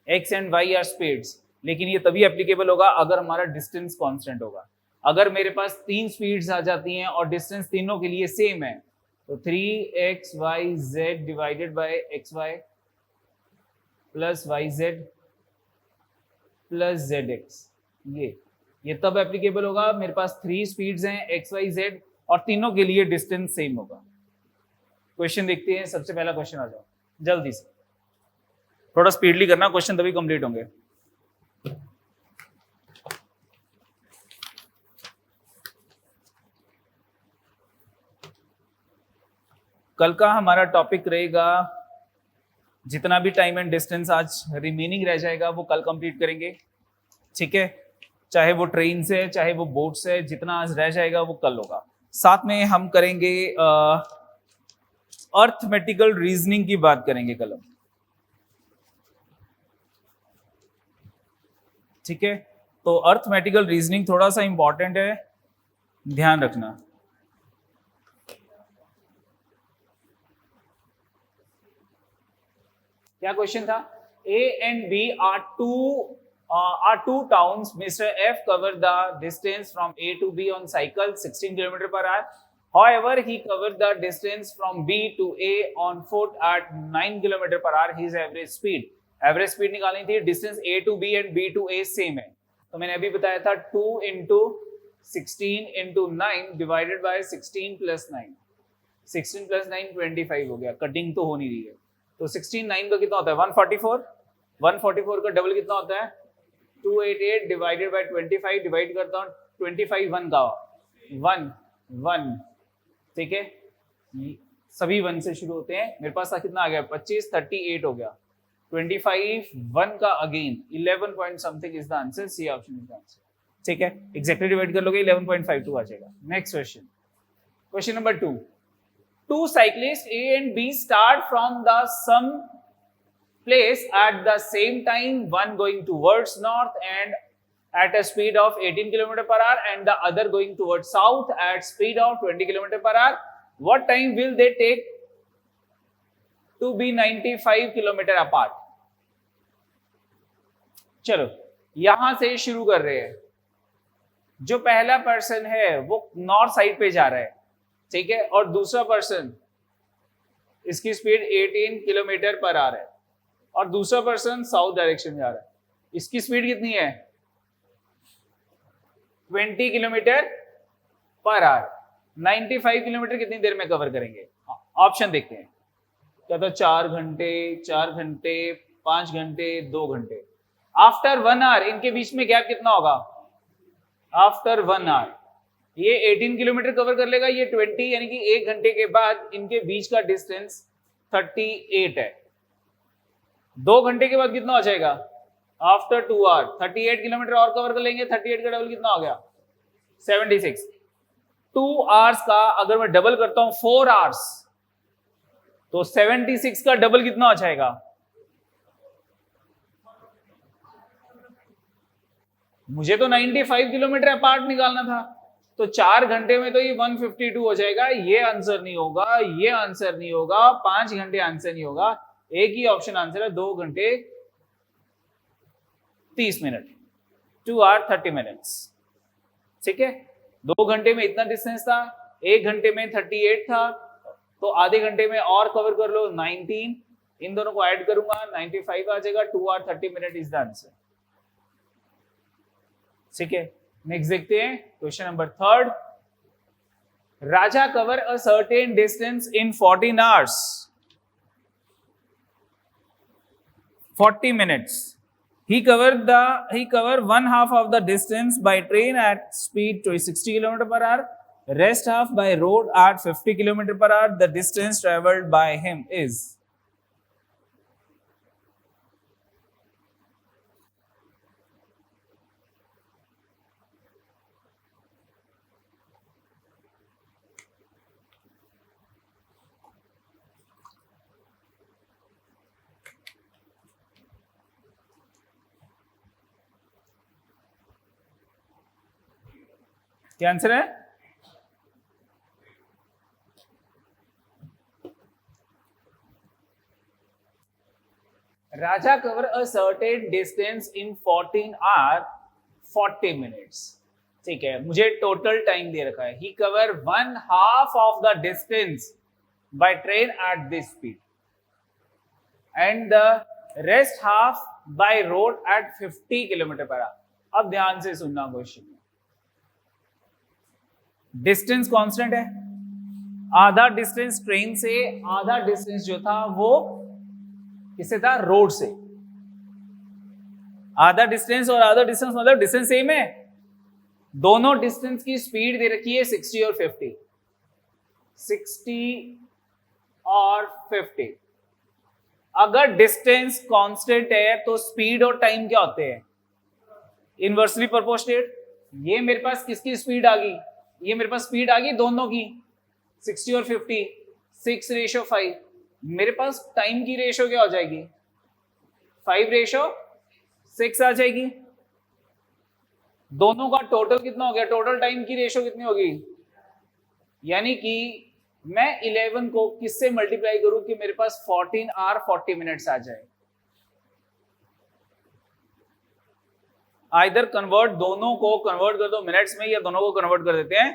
x and y are speeds. लेकिन ये तभी एप्लीकेबल होगा अगर हमारा डिस्टेंस कांस्टेंट होगा। अगर मेरे पास 3 स्पीड्स आ जाती हैं और डिस्टेंस तीनों के लिए सेम है, तो 3xyz divided by xy plus yz plus zx, ये तब एप्लीकेबल होगा मेरे पास 3 स्पीड्स हैं x y z और तीनों के लिए डिस्टेंस सेम होगा। क्वेश्चन देखते हैं, सबसे पहला क्वेश्चन आ जाओ जल्दी से, थोड़ा स्पीडली करना, क्वेश्चन तभी कंप्लीट होंगे। कल का हमारा टॉपिक रहेगा, जितना भी टाइम एंड डिस्टेंस आज रिमेनिंग रह जाएगा वो कल कंप्लीट करेंगे। ठीक है, चाहे वो ट्रेन से, चाहे वो बोट से, जितना आज रह जाएगा वो कल होगा। साथ में हम करेंगे अर्थमेटिकल रीजनिंग की बात करेंगे कल हम। ठीक है, तो अर्थमेटिकल रीजनिंग थोड़ा सा इंपॉर्टेंट है, ध्यान रखना। क्या क्वेश्चन था, A and B are two are two towns. Mr. F covered the distance from A to B on cycle 16 km per hour. However, he covered the distance from B to A on foot at 9 km per hour. His average speed. Average speed निकालनी थी. Distance A to B and B to A same है. तो मैंने अभी बताया था 2 into 16 into 9 divided by 16 plus 9. 16 plus 9 25 हो गया. कटिंग तो हो नहीं रही है. तो 16 9 का कितना होता है 144. 144 का डबल कितना होता है 288 डिवाइडेड बाय 25. डिवाइड करता हूँ 25 1 का 1 1. ठीक है सभी 1 से शुरू होते हैं. मेरे पास कितना आ गया 25 38 हो गया. 25 1 का again 11 point something is the answer. C option is the answer. ठीक है एग्जैक्टली डिवाइड कर लोगे 11.52 आ जाएगा. Next question. Question number 2. Two cyclists A and B start from the same place at the same time, one going towards north and at a speed of 18 km per hour and the other going towards south at speed of 20 km per hour. What time will they take to be 95 km apart? चलो यहां से शुरू कर रहे हैं. जो पहला person है वो नॉर्थ साइड पे जा रहा है. ठीक है और दूसरा पर्सन इसकी स्पीड 18 किलोमीटर पर आवर है और दूसरा पर्सन साउथ डायरेक्शन जा रहा है. इसकी स्पीड कितनी है 20 किलोमीटर पर आवर. 95 किलोमीटर कितनी देर में कवर करेंगे. ऑप्शन देखते हैं. क्या तो 4 घंटे 5 घंटे 2 घंटे. आफ्टर 1 आवर इनके बीच में गैप कितना होगा. आफ्टर 1 आवर ये 18 किलोमीटर कवर कर लेगा. ये 20 यानी कि 1 घंटे के बाद इनके बीच का डिस्टेंस 38 है. 2 घंटे के बाद कितना हो जाएगा आफ्टर 2 आवर 38 किलोमीटर और कवर कर लेंगे. 38 का डबल कितना हो गया 76. 2 आवर्स का अगर मैं डबल करता हूं 4 आवर्स तो 76 का डबल कितना हो जाएगा. मुझे तो 95 किलोमीटर अपार्ट निकालना था तो 4 घंटे में तो ये 152 हो जाएगा. ये आंसर नहीं होगा. ये आंसर नहीं होगा. 5 घंटे आंसर नहीं होगा. एक ही ऑप्शन आंसर है 2 घंटे 30 मिनट. 2 hour 30 minutes. ठीक है 2 घंटे में इतना डिस्टेंस था. 1 घंटे में 38 था तो आधे घंटे में और कवर कर लो 19. इन दोनों को ऐड करूंगा 95 आ जाएगा. 2 hour 30 minute is the answer. ठीक है नेक्स्ट देखते हैं. Question number 3. Raja cover a certain distance in 14 hours 40 minutes. He covered one half of the distance by train at speed to 60 km per hour. Rest half by road at 50 km per hour. The distance traveled by him is. क्या answer है Raja cover a certain distance in 14 hour 40 minutes. ठीक है मुझे total time दे रखा है. He cover 1/2 of the distance by train at this speed and the rest half by road at 50 kilometre per hour. अब ध्यान से सुनना क्वेश्चन. डिस्टेंस कांस्टेंट है. आधा डिस्टेंस ट्रेन से आधा डिस्टेंस जो था वो किससे था रोड से. आधा डिस्टेंस और आधा डिस्टेंस मतलब डिस्टेंस सेम है. दोनों डिस्टेंस की स्पीड दे रखी है 60 और 50. 60 और 50. अगर डिस्टेंस कांस्टेंट है तो स्पीड और टाइम क्या होते हैं इनवर्सली प्रोपोर्शनेट. ये मेरे पास किसकी स्पीड आ गई. ये मेरे पास स्पीड आ गई दोनों की 60 और 50. 6:5. मेरे पास टाइम की रेशो क्या हो जाएगी 5:6 आ जाएगी. दोनों का टोटल कितना हो गया. टोटल टाइम की रेशो कितनी होगी यानी कि मैं 11 को किससे मल्टीप्लाई करूं कि मेरे पास 14 आवर 40 मिनट्स आ जाए. आइदर कन्वर्ट, दोनों को कन्वर्ट कर दो मिनट्स में या दोनों को कन्वर्ट कर देते हैं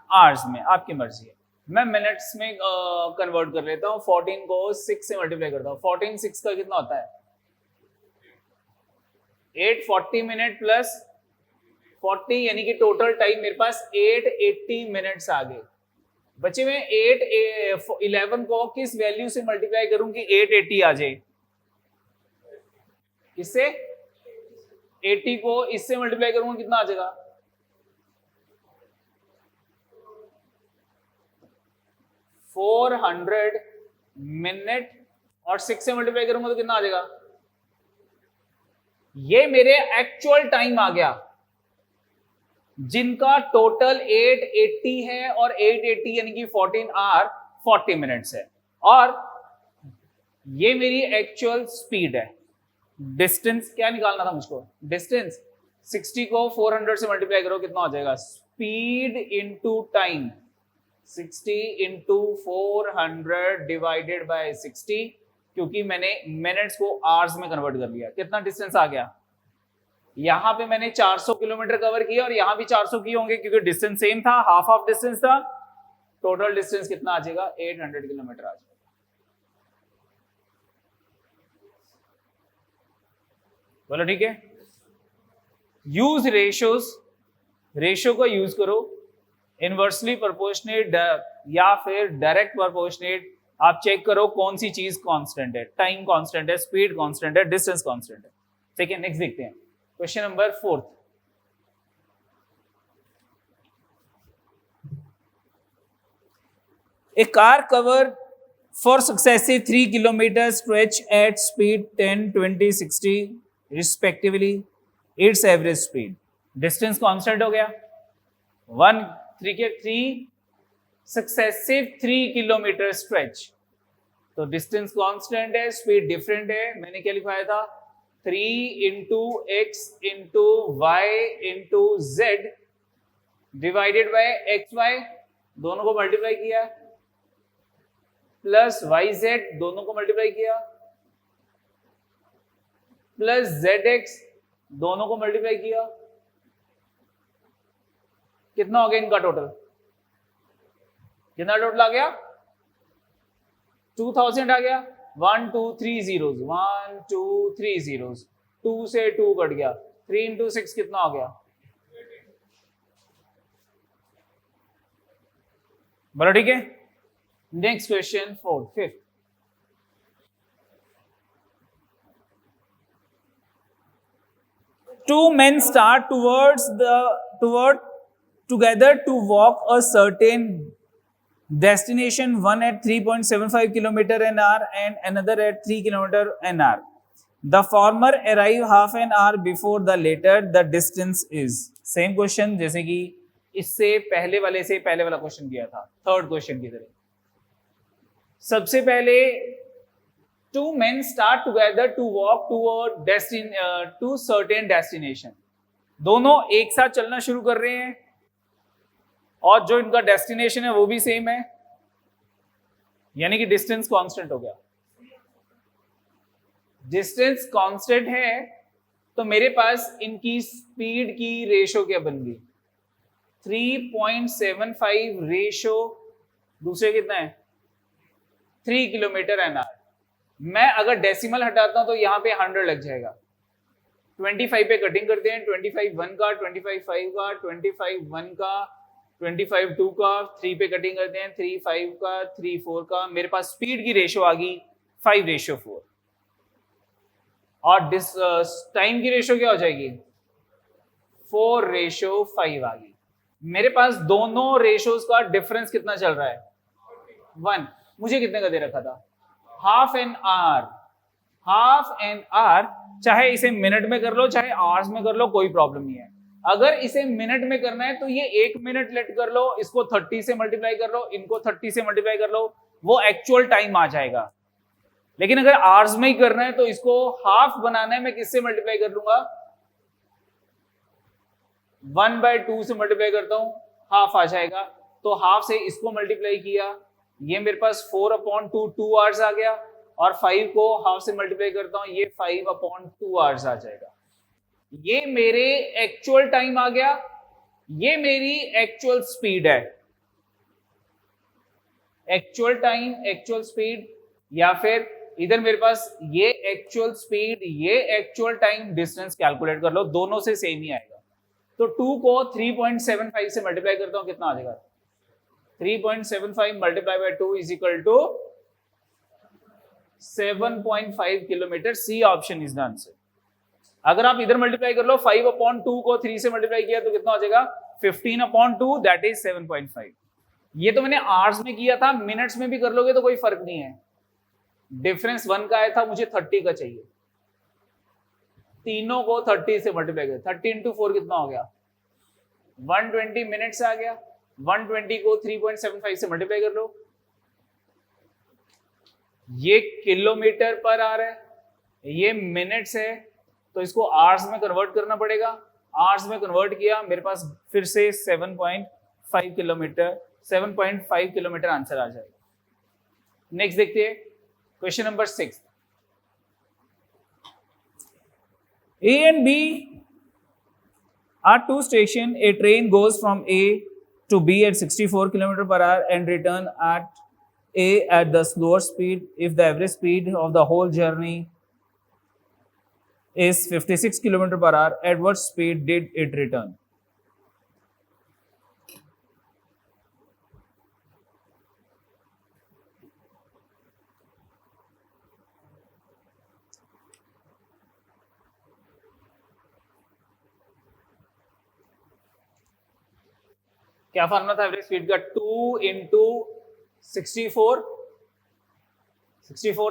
आवर्स में, आपकी मर्जी है। मैं मिनट्स में कन्वर्ट कर लेता हूँ। 14 को 6 से मल्टीप्लाई करता हूँ। 14 6 का कितना होता है 840 मिनट प्लस 40, यानी कि टोटल टाइम मेरे पास 880 मिनट्स आ गए। बचे में 11 को किस वैल्यू से मल्टीप्लाई करूं कि 880 आ जाए? किससे? 80 को इससे मल्टीप्लाई करूंगा, कितना आ जाएगा? 400 मिनट, और 6 से मल्टीप्लाई करूंगा तो कितना आ जाएगा? ये मेरे एक्चुअल टाइम आ गया, जिनका टोटल 880 है, और 880 यानी कि 14 आवर 40 मिनट्स है, और ये मेरी एक्चुअल स्पीड है। डिस्टेंस क्या निकालना था मुझको? डिस्टेंस 60 को 400 से मल्टीप्लाई करो, कितना हो जाएगा? Speed into time, 60 into 400 divided by 60, क्योंकि मैंने मिनट्स को आवर्स में कन्वर्ट कर लिया। कितना डिस्टेंस आ गया? यहां पे मैंने 400 किलोमीटर कवर किया, और यहां भी 400 किए होंगे क्योंकि डिस्टेंस सेम था, हाफ ऑफ डिस्टेंस था। टोटल डिस्टेंस कितना आ जाएगा? 800 किलोमीटर आ जाएगा। बोलो ठीक है। यूज रेशियोज, रेशियो को यूज करो। इनवर्सली प्रोपोर्शनेट या फिर डायरेक्ट प्रोपोर्शनेट, आप चेक करो कौन सी चीज कांस्टेंट है। टाइम कांस्टेंट है, स्पीड कांस्टेंट है, डिस्टेंस कांस्टेंट है। ठीक है, नेक्स्ट देखते हैं question number 4। A car cover for successive 3 kilometer stretch at speed 10, 20, 60 respectively, its average speed. Distance constant हो गया। 3 successive 3 किलोमीटर stretch, तो डिस्टेंस कांस्टेंट है, स्पीड डिफरेंट है। मैंने क्या लिखवाया था? 3 into x into y into z divided by x y, दोनों को मल्टीप्लाई किया, प्लस वाई जेड, दोनों को मल्टीप्लाई किया, प्लस जेड एक्स, दोनों को मल्टीप्लाई किया। कितना हो गया इनका टोटल? कितना टोटल आ गया? 2000 आ गया। 1 2 3 zeros, 1 2 3 zeros, 2 से 2 कट गया। 3 इंटू 6 कितना हो गया? बोलो ठीक है। Next question 4, 5th। Two men start toward together to walk a certain destination, one at 3.75 km an hour and another at 3 km an hour. The former arrive half an hour before the later. The distance is. Same question जैसे कि इससे पहले वाले से पहले वाला question किया था, थर्ड क्वेश्चन की तरह। सबसे पहले two men start together to walk to certain destination. दोनों एक साथ चलना शुरू कर रहे हैं, और जो इनका डेस्टिनेशन है वो भी सेम है, यानी कि डिस्टेंस कांस्टेंट हो गया। डिस्टेंस कांस्टेंट है तो मेरे पास इनकी स्पीड की रेशो क्या बन गई? 3.75 रेशो, दूसरे कितना है? 3 किलोमीटर एन आवर। मैं अगर डेसिमल हटाता हूं तो यहां पे 100 लग जाएगा। 25 पे कटिंग करते हैं, 25 1 का, 25 5 का, 25 1 का, 25 2 का, 3 पे कटिंग करते हैं, 3 5 का, 3 4 का। मेरे पास स्पीड की रेशो आ गई 5:4, और टाइम की रेशो क्या हो जाएगी? 4:5 आ गई। मेरे पास दोनों रेशोज का डिफरेंस कितना चल रहा है? 1। मुझे कितने का दे रखा था? Half an hour. Half an hour, चाहे इसे मिनट में कर लो चाहे आवर्स में कर लो, कोई प्रॉब्लम नहीं है। अगर इसे मिनट में करना है तो ये 1 मिनट लेट कर लो, इसको 30 से मल्टीप्लाई कर लो, इनको 30 से मल्टीप्लाई कर लो, वो एक्चुअल टाइम आ जाएगा। लेकिन अगर आवर्स में ही करना है तो इसको हाफ बनाना है, मैं किससे मल्टीप्लाई कर लूंगा? 1/2 से मल्टीप्लाई करता हूं, हाफ आ जाएगा। तो हाफ से इसको मल्टीप्लाई किया, ये मेरे पास 4/2 2 आवर्स आ गया, और 5 को हाफ से मल्टीप्लाई करता हूं, ये 5/2 आवर्स आ जाएगा। ये मेरे एक्चुअल टाइम आ गया, ये मेरी एक्चुअल स्पीड है, एक्चुअल टाइम एक्चुअल स्पीड, या फिर इधर मेरे पास ये एक्चुअल स्पीड ये एक्चुअल टाइम, डिस्टेंस कैलकुलेट कर लो, दोनों से सेम ही आएगा। तो 2 को 3.75 से मल्टीप्लाई करता हूं, कितना आ जाएगा? 3.75 multiply by 2 is equal to 7.5 kilometre. C option is the answer. अगर आप इधर मल्टीप्लाई कर लो, 5/2 को 3 से मल्टीप्लाई किया तो कितना हो जाएगा? 15/2, दैट इज 7.5। ये तो मैंने आवर्स में किया था, मिनट्स में भी कर लोगे तो कोई फर्क नहीं है। डिफरेंस 1 का आया था, मुझे 30 का चाहिए। तीनों को 30 से मल्टीप्लाई कर, 30 इंटू 4 कितना हो गया? 120 मिनट्स आ गया। 120 को 3.75 से मल्टीप्लाई कर लो, ये किलोमीटर पर आवर है, ये मिनट्स है, तो इसको आवर्स में कन्वर्ट करना पड़ेगा। आवर्स में कन्वर्ट किया, मेरे पास फिर से 7.5 किलोमीटर आंसर आ जाएगा। नेक्स्ट देखते हैं question number 6। A and B are two stations. A train goes from A to B at 64 km per hour and return at A at the slower speed. If the average speed of the whole journey is 56 km per hour, at what speed did it return? क्या formula था average speed का? 2 into 64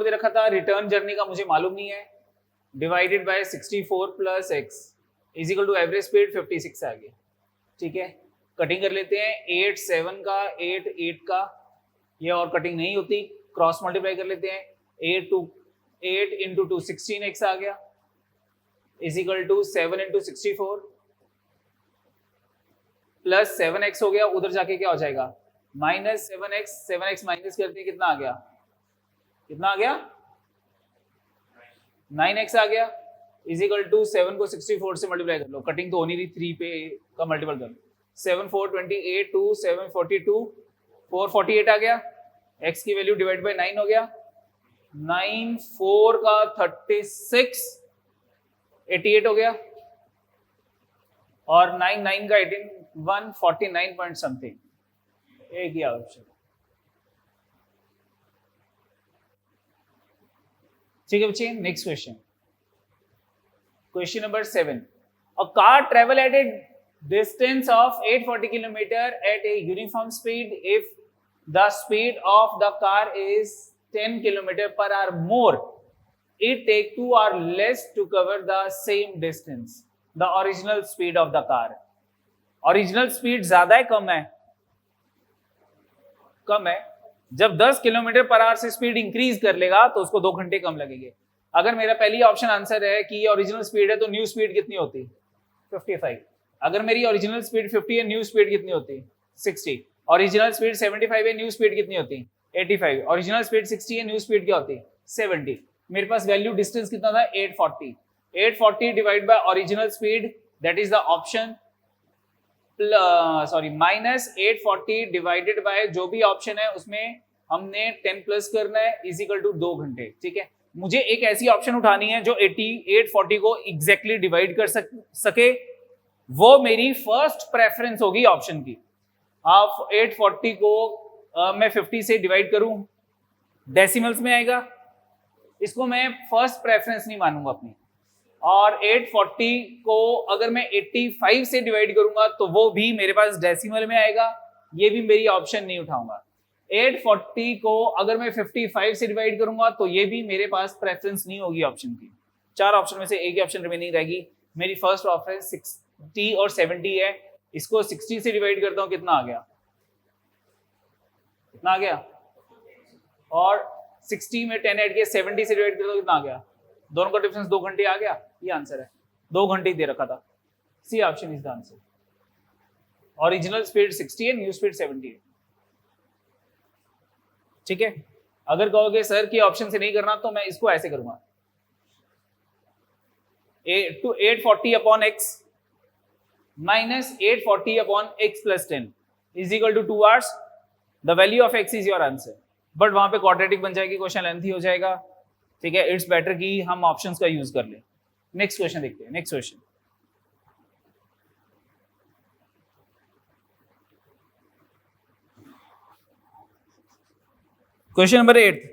दे रखा था, return journey का मुझे मालूम नहीं है, divided by 64 plus x is equal to average speed 56 आ गया। ठीक है, कटिंग कर लेते हैं। 8 7 का, 8 8 का, ये और कटिंग नहीं होती, क्रॉस मल्टीप्लाई कर लेते हैं। 8 इंटू 2 16x आ गया, is equal to 7 into 64 plus 7x हो गया, उधर जाके क्या हो जाएगा? माइनस 7x माइनस करते कितना आ गया? कितना आ गया? 9x आ गया, इज इक्वल टू 7 को 64 से मल्टीप्लाई कर लो, कटिंग तो होनी थी, 3 पे का मल्टीपल कर लो। 7 4 28 2 7 42 448 आ गया, x की वैल्यू डिवाइड बाय 9 हो गया। 9 4 का 36 88 हो गया, और 9 9 का 18 149 पॉइंट समथिंग, एक ही ऑप्शन। ठीक है बच्चे, next question, question number 7। A car travel at a distance of 840 kilometre at a uniform speed if the speed of the car is 10 kilometre per hour more, it take 2 or less to cover the same distance, the original speed of the car. Original speed ज्यादा है कम है? कम है। जब 10 kilometre per our से speed increase कर लेगा तो उसको 2 घंटे कम लगेंगे। अगर मेरा पहली ऑप्शन आंसर है कि ये ओरिजिनल स्पीड है तो न्यू स्पीड कितनी होती? 55। अगर मेरी ओरिजिनल स्पीड 50 है, न्यू स्पीड कितनी होती? 60। ओरिजिनल स्पीड 75 है, न्यू स्पीड कितनी होती? 85। ओरिजिनल स्पीड 60 है, न्यू स्पीड क्या होती? 70। मेरे पास वैल्यू डिस्टेंस कितना था? 840। 840 divide by original speed, that is the option, sorry minus 840 divided by जो भी ऑप्शन है उसमें हमने 10 प्लस करना है, इज इक्वल टू 2 घंटे। ठीक है, मुझे एक ऐसी ऑप्शन उठानी है जो 840 को एग्जैक्टली डिवाइड कर सके, वो मेरी फर्स्ट प्रेफरेंस होगी ऑप्शन की। आप 840 को मैं 50 से डिवाइड करूं, डेसिमल्स में आएगा, इसको मैं फर्स्ट प्रेफरेंस नहीं मानूंगा अपनी। और 840 को अगर मैं 85 से डिवाइड करूंगा तो वो भी मेरे पास डेसिमल में आएगा, ये भी मेरी ऑप्शन नहीं उठाऊंगा। 840 को अगर मैं 55 से डिवाइड करूंगा तो ये भी मेरे पास प्रेफरेंस नहीं होगी ऑप्शन की। 4 ऑप्शन में से एक ही ऑप्शन रिमेनिंग रहेगी। मेरी फर्स्ट ऑप्शन 60 और 70 है, इसको 60 से डिवाइड करता हूं, कितना आ गया? कितना आ गया? और 60 में 10 ऐड किया, 70 से डिवाइड करता हूं, कितना आ गया? दोनों का डिफरेंस 2 घंटे आ गया, ये आंसर है। 2 घंटे दे रखा था, C option is the answer. Original speed 60 है, न्यू स्पीड 70 है। ठीक है, अगर कहोगे सर कि ऑप्शन से नहीं करना तो मैं इसको ऐसे करूंगा, to 840 upon x minus 840 upon x plus 10 is equal to 2 hours. The value of x is your answer. But वहां पे क्वाड्रेटिक बन जाएगी, क्वेश्चन लेंथी हो जाएगा, ठीक है. इट्स बेटर कि हम ऑप्शंस का यूज कर लें. नेक्स्ट क्वेश्चन देखते हैं. Next question, question number 8.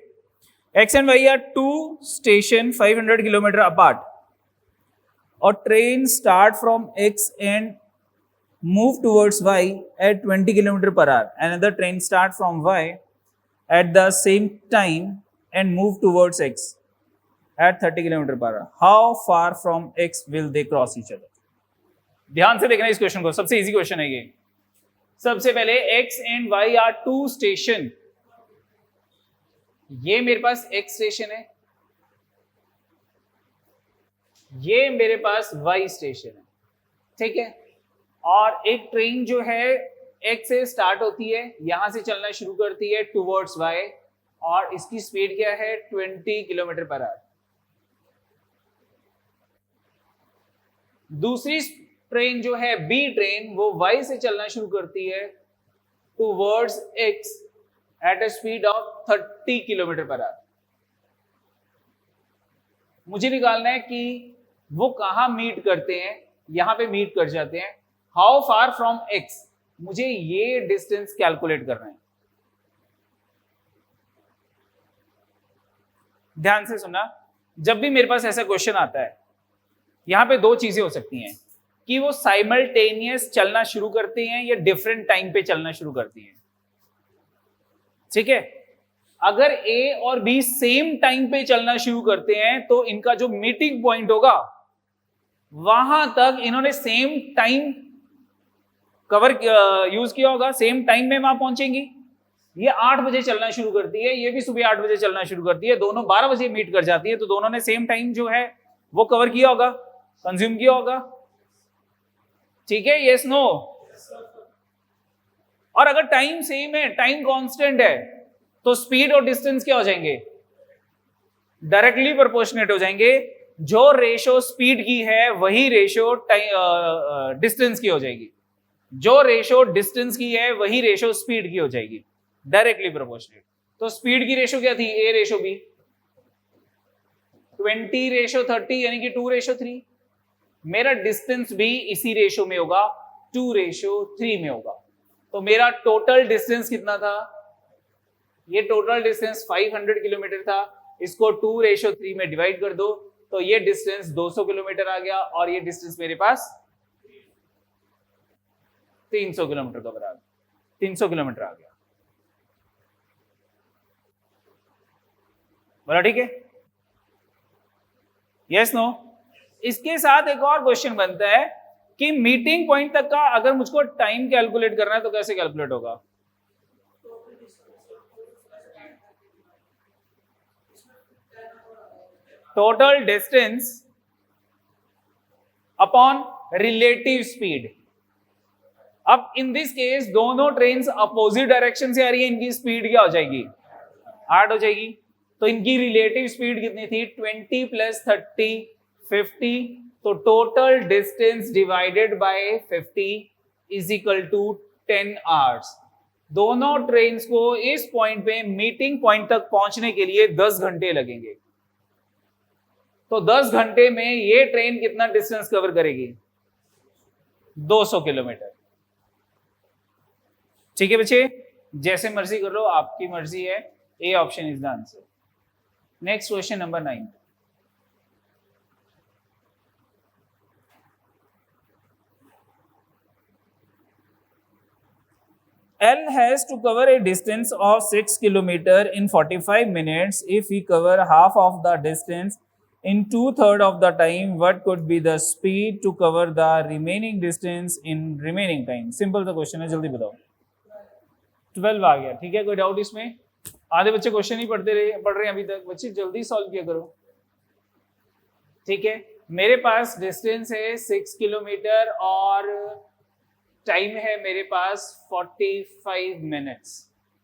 X and Y are two stations 500 kilometer apart. A train start from X and move towards Y at 20 kilometer per hour. Another train start from Y at the same time and move towards X at 30 kilometer per hour. How far from X will they cross each other? ध्यान से देखना इस question को, सबसे easy question है ये. सबसे पहले X and Y are two station. ये मेरे पास X स्टेशन है, ये मेरे पास Y स्टेशन है, ठीक है. और एक ट्रेन जो है X से स्टार्ट होती है, यहां से चलना शुरू करती है टुवर्ड्स Y, और इसकी स्पीड क्या है 20 किलोमीटर पर आवर. दूसरी ट्रेन जो है B ट्रेन, वो Y से चलना शुरू करती है towards X at a speed of 30 kilometre per our. मुझे निकालना है कि वो कहां मीट करते हैं. यहां पे मीट कर जाते हैं. हाउ फार फ्रॉम X, मुझे ये डिस्टेंस कैलकुलेट करना है. ध्यान से सुनना, जब भी मेरे पास ऐसा क्वेश्चन आता है, यहां पे दो चीजें हो सकती हैं कि वो साइमल्टेनियस चलना शुरू करती हैं या डिफरेंट टाइम पे चलना शुरू करती हैं, ठीक है. अगर A और B सेम टाइम पे चलना शुरू करते हैं तो इनका जो मीटिंग पॉइंट होगा वहां तक इन्होंने सेम टाइम कवर यूज किया होगा, सेम टाइम में वहां पहुंचेंगी. ये 8 बजे चलना शुरू करती है, ये भी सुबह 8 बजे चलना शुरू करती है, दोनों 12 बजे मीट कर जाती है, तो दोनों ने सेम टाइम जो है वो कवर किया होगा, कंज्यूम किया होगा, ठीक है. Yes no. और अगर टाइम सेम है, टाइम कांस्टेंट है, तो स्पीड और डिस्टेंस क्या हो जाएंगे, डायरेक्टली प्रोपोर्शनेट हो जाएंगे. जो रेशो स्पीड की है वही रेशो डिस्टेंस की हो जाएगी, जो रेशो डिस्टेंस की है वही रेशो स्पीड की हो जाएगी, डायरेक्टली प्रोपोर्शनेट. तो स्पीड की रेशो क्या थी, A रेशो B, 20 रेशो 30 यानी कि 2 रेशो 3. मेरा डिस्टेंस भी इसी रेशो में होगा, 2 रेशो 3 में होगा. तो मेरा टोटल डिस्टेंस कितना था, ये टोटल डिस्टेंस 500 किलोमीटर था. इसको 2 रेशो 3 में डिवाइड कर दो तो ये डिस्टेंस 200 किलोमीटर आ गया, और ये डिस्टेंस मेरे पास 300 किलोमीटर का बराबर, 300 किलोमीटर आ गया. बोला ठीक है. Yes no. इसके साथ एक और क्वेश्चन बनता है कि मीटिंग पॉइंट तक का अगर मुझको टाइम कैलकुलेट करना है तो कैसे कैलकुलेट होगा. Total distance upon relative speed. अब इन दिस केस दोनों ट्रेन्स अपोजिट डायरेक्शन से आ रही है, इनकी स्पीड क्या हो जाएगी, 8 हो जाएगी. तो इनकी रिलेटिव स्पीड कितनी थी, 20 प्लस 30 50. तो total distance divided by 50 is equal to 10 hours. दोनों ट्रेन्स को इस पॉइंट पे मीटिंग पॉइंट तक पहुंचने के लिए 10 घंटे लगेंगे. तो 10 घंटे में ये ट्रेन कितना डिस्टेंस कवर करेगी, 200 किलोमीटर. ठीक है बच्चे, जैसे मर्जी कर लो, आपकी मर्जी है. A option is the answer. Next question number 9. L has to cover a distance of 6 km in 45 minutes. If we cover half of the distance in 2/3 of the time, what could be the speed to cover the remaining distance in remaining time? Simple सा question है, जल्दी बताओ. 12 आ गया, ठीक है. कोई doubt इसमें? आधे बच्चे क्वेश्चन ही पढ़ रहे हैं अभी तक. बच्चे जल्दी सॉल्व किया करो, ठीक है. मेरे पास डिस्टेंस है 6 किलोमीटर और टाइम है मेरे पास 45 मिनट्स.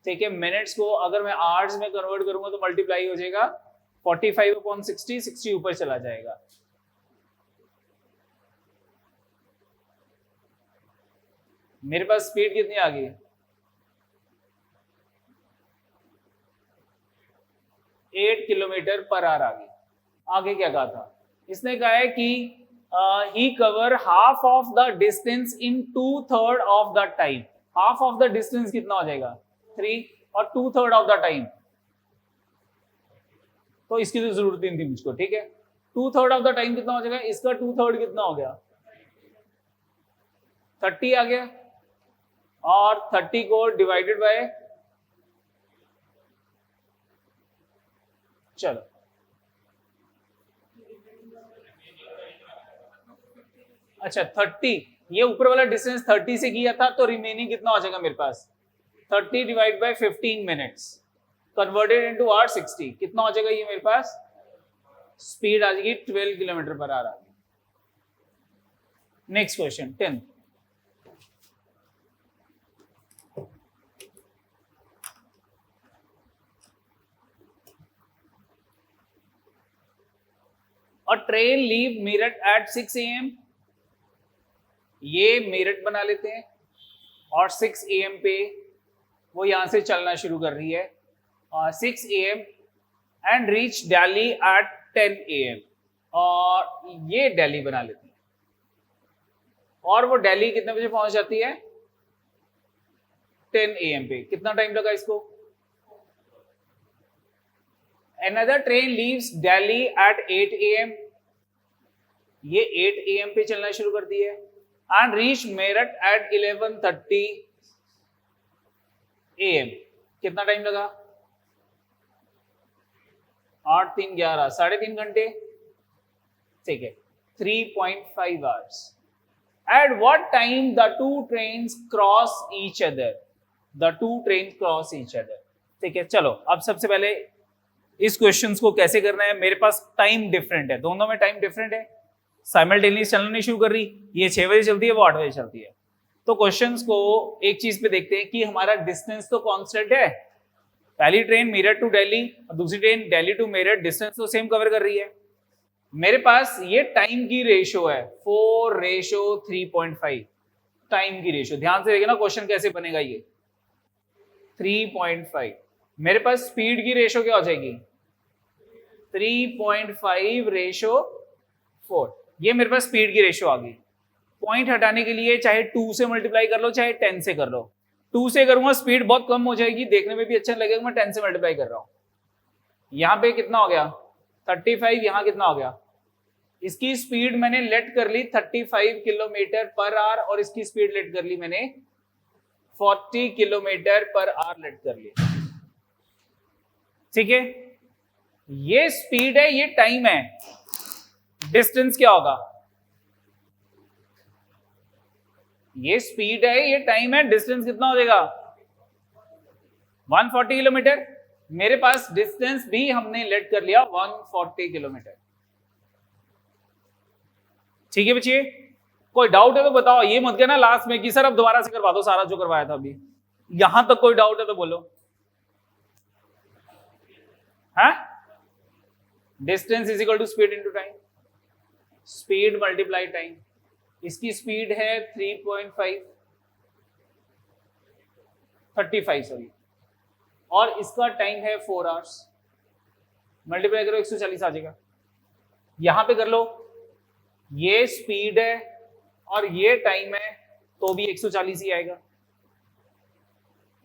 ठीक है. मिनट्स को अगर मैं आवर्स में कन्वर्ट करूंगा तो मल्टीप्लाई हो जाएगा 45 अपॉन 60, 60 ऊपर चला जाएगा. मेरे पास स्पीड कितनी आ गई? 8 किलोमीटर पर आवर आ गई। आगे क्या कहा था? इसने कहा है कि he cover half of the distance in 2/3 of the time. Half of the distance कितना हो जाएगा? 3, और 2/3 ऑफ द टाइम, तो इसकी तो जरूरत नहीं थी मुझको, ठीक है। 2/3 ऑफ द टाइम कितना हो जाएगा? इसका 2/3 कितना हो गया? 30 आ गया, और 30 को डिवाइडेड बाय, चलो अच्छा 30, ये ऊपर वाला डिस्टेंस 30 से किया था, तो रिमेनिंग कितना हो जाएगा मेरे पास? 30 divide by 15 minutes converted into hour 60, कितना हो जाएगा ये मेरे पास? स्पीड आ जाएगी 12 किलोमीटर पर आवर आ गई। Next question 10। और train leave Meerut at 6 AM, ये मेरठ बना लेते हैं, और 6 AM पे वो यहां से चलना शुरू कर रही है, 6 AM and reach Delhi at 10 AM, और ये दिल्ली बना लेते हैं, और वो दिल्ली कितने बजे पहुंच जाती है? 10 AM पे। कितना टाइम लगा इसको? Another train leaves Delhi at 8 AM, ये 8 AM पे चलना शुरू कर दी है, and reach Meerut at 11:30 AM। कितना टाइम लगा? 8 3 11, 3.5 घंटे, ठीक है, 3.5 hours। At what time the two trains cross each other? The two trains cross each other, ठीक है। चलो अब सबसे पहले इस क्वेश्चंस को कैसे करना है। मेरे पास टाइम डिफरेंट है, दोनों में टाइम डिफरेंट है, साइमल्टेनियस चलना नहीं शुरू कर रही, ये 6 बजे चलती है, वो 8 बजे चलती है। तो क्वेश्चंस को एक चीज पे देखते हैं कि हमारा डिस्टेंस तो कांस्टेंट है, पहली ट्रेन मेरठ टू दिल्ली और दूसरी train Delhi to Meerut, distance तो सेम कवर कर रही है। मेरे पास ये टाइम की रेशो है 4:3.5, टाइम की रेशो। ध्यान से देखिए ना क्वेश्चन कैसे बनेगा ये 3.5। मेरे पास स्पीड की रेशो क्या हो जाएगी? 3.5:4, ये मेरे पास स्पीड की रेशो आ गई। पॉइंट हटाने के लिए चाहे 2 से मल्टीप्लाई कर लो, चाहे 10 से कर लो। 2 से करूंगा स्पीड बहुत कम हो जाएगी, देखने में भी अच्छा लगेगा, मैं 10 से मल्टीप्लाई कर रहा हूं। यहां पे कितना हो गया? 35। यहां कितना हो गया? इसकी स्पीड मैंने लेट कर ली 35 किलोमीटर पर आवर, और इसकी स्पीड लेट कर ली मैंने 40 किलोमीटर पर आवर लेट कर ली, ठीक है। ये स्पीड है, ये टाइम है, डिस्टेंस क्या होगा? ये स्पीड है, ये टाइम है, डिस्टेंस कितना हो जाएगा? 140 किलोमीटर। मेरे पास डिस्टेंस भी हमने लेट कर लिया 140 किलोमीटर, ठीक है बच्चे। कोई डाउट है तो बताओ, ये मत कहना लास्ट में कि सर अब दोबारा से करवा दो सारा जो करवाया था अभी। यहां तक कोई डाउट है तो बोलो। हाँ, distance is equal to speed into time, speed multiply time. इसकी स्पीड है 35 सॉरी, और इसका टाइम है 4 आवर्स। मल्टीप्लाई करो 140 आ जाएगा। यहां पे कर लो, ये स्पीड है और ये टाइम है, तो भी 140 ही आएगा,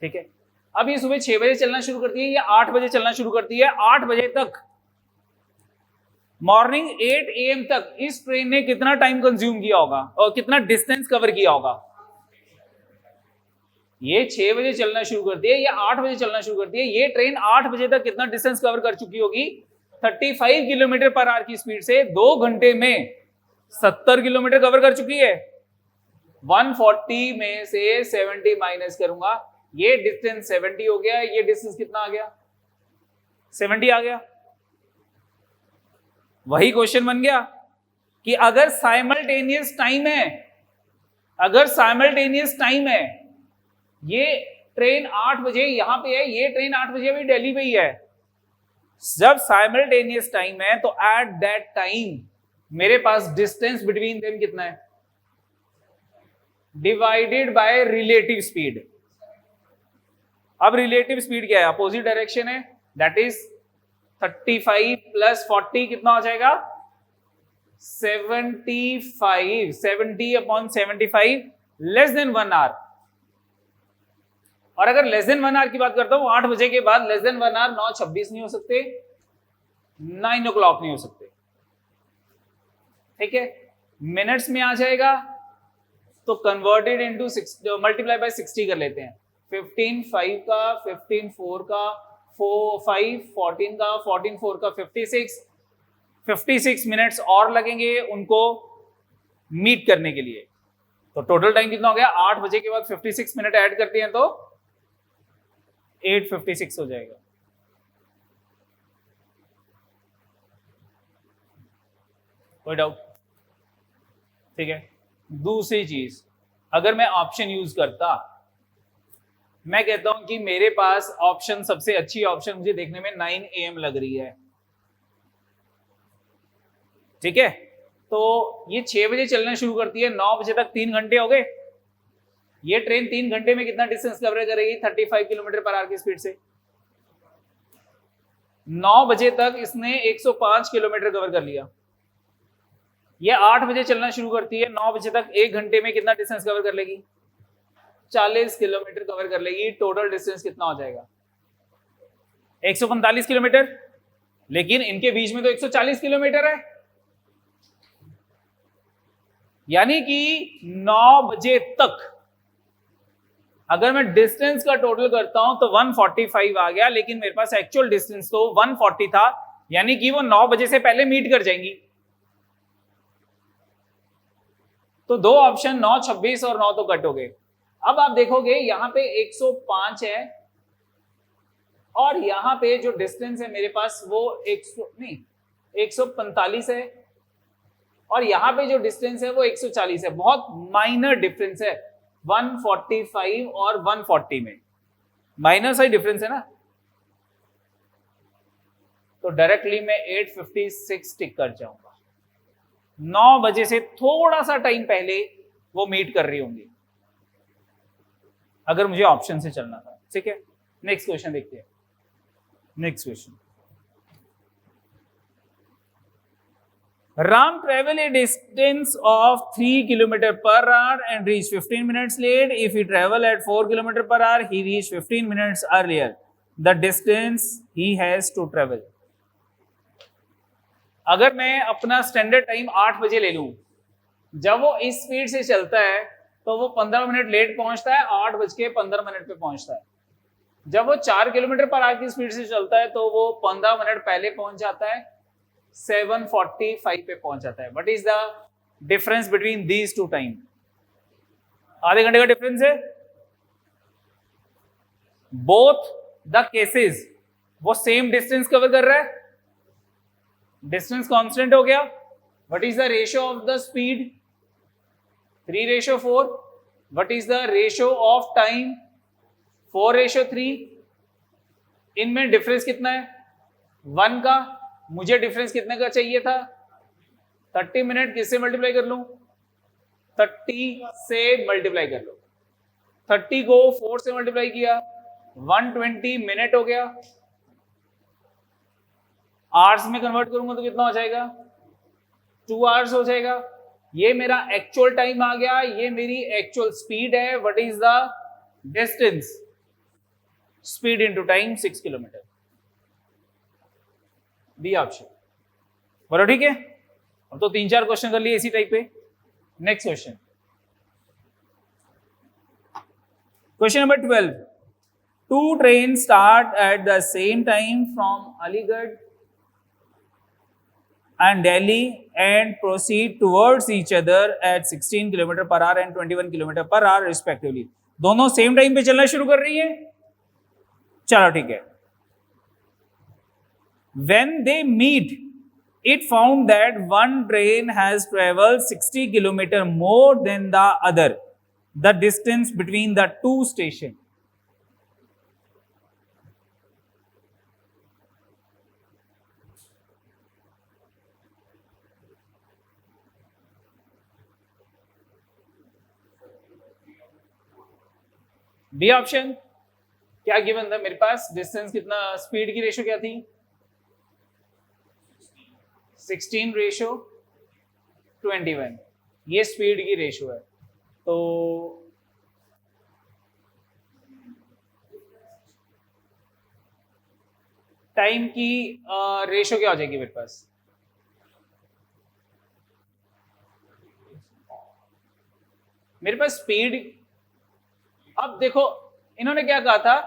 ठीक है। अब ये सुबह 6 बजे चलना शुरू करती है, ये 8 बजे चलना शुरू करती है। 8 बजे तक, मॉर्निंग 8 AM तक इस ट्रेन ने कितना टाइम कंज्यूम किया होगा और कितना डिस्टेंस कवर किया होगा? ये 6 बजे चलना शुरू करती है, ये 8 बजे चलना शुरू करती है। ये ट्रेन 8 बजे तक कितना डिस्टेंस कवर कर चुकी होगी? 35 किलोमीटर पर आवर की स्पीड से 2 घंटे में 70 किलोमीटर कवर कर चुकी है। 140 में से 70 माइनस करूंगा, ये डिस्टेंस 70 हो गया, ये डिस्टेंस कितना आ गया? 70 आ गया। वही क्वेश्चन बन गया कि अगर साइमल्टेनियस टाइम है, अगर साइमल्टेनियस टाइम है, ये ट्रेन 8 बजे यहां पे है, ये ट्रेन 8 बजे अभी दिल्ली पे ही है। जब साइमल्टेनियस टाइम है तो एट दैट टाइम मेरे पास डिस्टेंस बिटवीन देम कितना है? Divided by relative speed. अब रिलेटिव स्पीड क्या है? अपोजिट डायरेक्शन है, दैट इज 35 प्लस 40 कितना हो जाएगा? 75। 70 अपॉन 75 लेस देन 1 आवर। और अगर लेस देन 1 आवर की बात करता हूं, 8 बजे के बाद लेस देन 1 आवर 9:26 नहीं हो सकते, 9 o'clock नहीं हो सकते। ठीक है, मिनट्स में आ जाएगा तो कन्वर्टेड इनटू मल्टीप्लाई बाय 60 कर लेते हैं। 15 5 का, 15 4 का, 4 5 14 का, 14 4 का 56 मिनट्स और लगेंगे उनको मीट करने के लिए। तो टोटल टाइम कितना हो गया? 8 बजे के बाद 56 मिनट ऐड करते हैं तो 8:56 हो जाएगा। कोई डाउट? ठीक है, दूसरी चीज, अगर मैं ऑप्शन यूज करता, मैं कहता हूं कि मेरे पास ऑप्शन, सबसे अच्छी ऑप्शन मुझे देखने में 9 AM लग रही है। ठीक है, तो ये 6 बजे चलना शुरू करती है, 9 बजे तक 3 घंटे हो गए। ये ट्रेन 3 घंटे में कितना डिस्टेंस कवर करेगी? 35 किलोमीटर पर आवर की स्पीड से। 9 बजे तक इसने 105 किलोमीटर कवर कर लिया। ये 8 बजे चलना शुरू करती है, 9 बजे तक 1 घंटे में कितना डिस्टेंस कवर कर लेगी? 40 किलोमीटर कवर कर लेगी। टोटल डिस्टेंस कितना हो जाएगा? 145 किलोमीटर। लेकिन इनके बीच में तो 140 किलोमीटर है, यानी कि 9 बजे तक अगर मैं डिस्टेंस का टोटल करता हूं तो 145 आ गया, लेकिन मेरे पास एक्चुअल डिस्टेंस तो 140 था, यानी कि वो 9 बजे से पहले मीट कर जाएंगी। तो दो ऑप्शन 9, 26 और 9 तो कट हो गए। अब आप देखोगे यहां पे 105 है और यहां पे जो डिस्टेंस है मेरे पास वो 145 है और यहां पे जो डिस्टेंस है वो 140 है। बहुत माइनर डिफरेंस है 145 और 140 में, माइनर सा ही डिफरेंस है ना। तो डायरेक्टली मैं 8:56 टिक कर जाऊंगा। 9 बजे से थोड़ा सा टाइम पहले वो मीट कर रही होंगी अगर मुझे ऑप्शन से चलना था। ठीक है, नेक्स्ट क्वेश्चन देखते हैं। Next question, Ram travel a distance of 3 km per hour and reach 15 minutes late. If he travel at 4 km per hour, he reach 15 minutes earlier. The distance he has to travel. अगर मैं अपना standard time 8 बजे ले लूं, जब वो इस speed से चलता है तो वो 15 मिनट लेट पहुंचता है, 8:15 पे पहुंचता है। जब वो 4 किलोमीटर पर आवर की स्पीड से चलता है तो वो 15 मिनट पहले पहुंच जाता है, 7:45 पे पहुंच जाता है। What is the difference between these two time? आधे घंटे का डिफरेंस है। बोथ द केसेस वो सेम डिस्टेंस कवर कर रहा है, डिस्टेंस कांस्टेंट हो गया। What is the ratio of the speed? 3:4। What is the ratio of time? 4:3। इनमें डिफरेंस कितना है? 1 का। मुझे डिफरेंस कितने का चाहिए था? 30 मिनट। किससे मल्टीप्लाई कर लूं? 30 से मल्टीप्लाई कर लो। 30 को 4 से मल्टीप्लाई किया, 120 मिनट हो गया। आवर्स में कन्वर्ट करूंगा तो कितना हो जाएगा? 2 आवर्स हो जाएगा। ये मेरा एक्चुअल टाइम आ गया, ये मेरी एक्चुअल स्पीड है। What is the distance? Speed into time 6 kilometre. B option. बोलो ठीक है। अब तो 3-4 क्वेश्चन कर लिए इसी टाइप पे। Next question, question number 12। 2 trains start at the same time from Aligarh and Delhi and proceed towards each other at 16 km per hour and 21 km per hour respectively. दोनों सेम टाइम पे चलना शुरू कर रही है। चलो ठीक है। When they meet, it found that one train has traveled 60 km more than the other. The distance between the two stations. B option. क्या गिवन था मेरे पास? डिस्टेंस कितना, स्पीड की रेशो क्या थी? 16:21। ये स्पीड की रेशो है। तो टाइम की रेशो क्या हो जाएगी मेरे पास? मेरे पास स्पीड, अब देखो इन्होंने क्या कहा था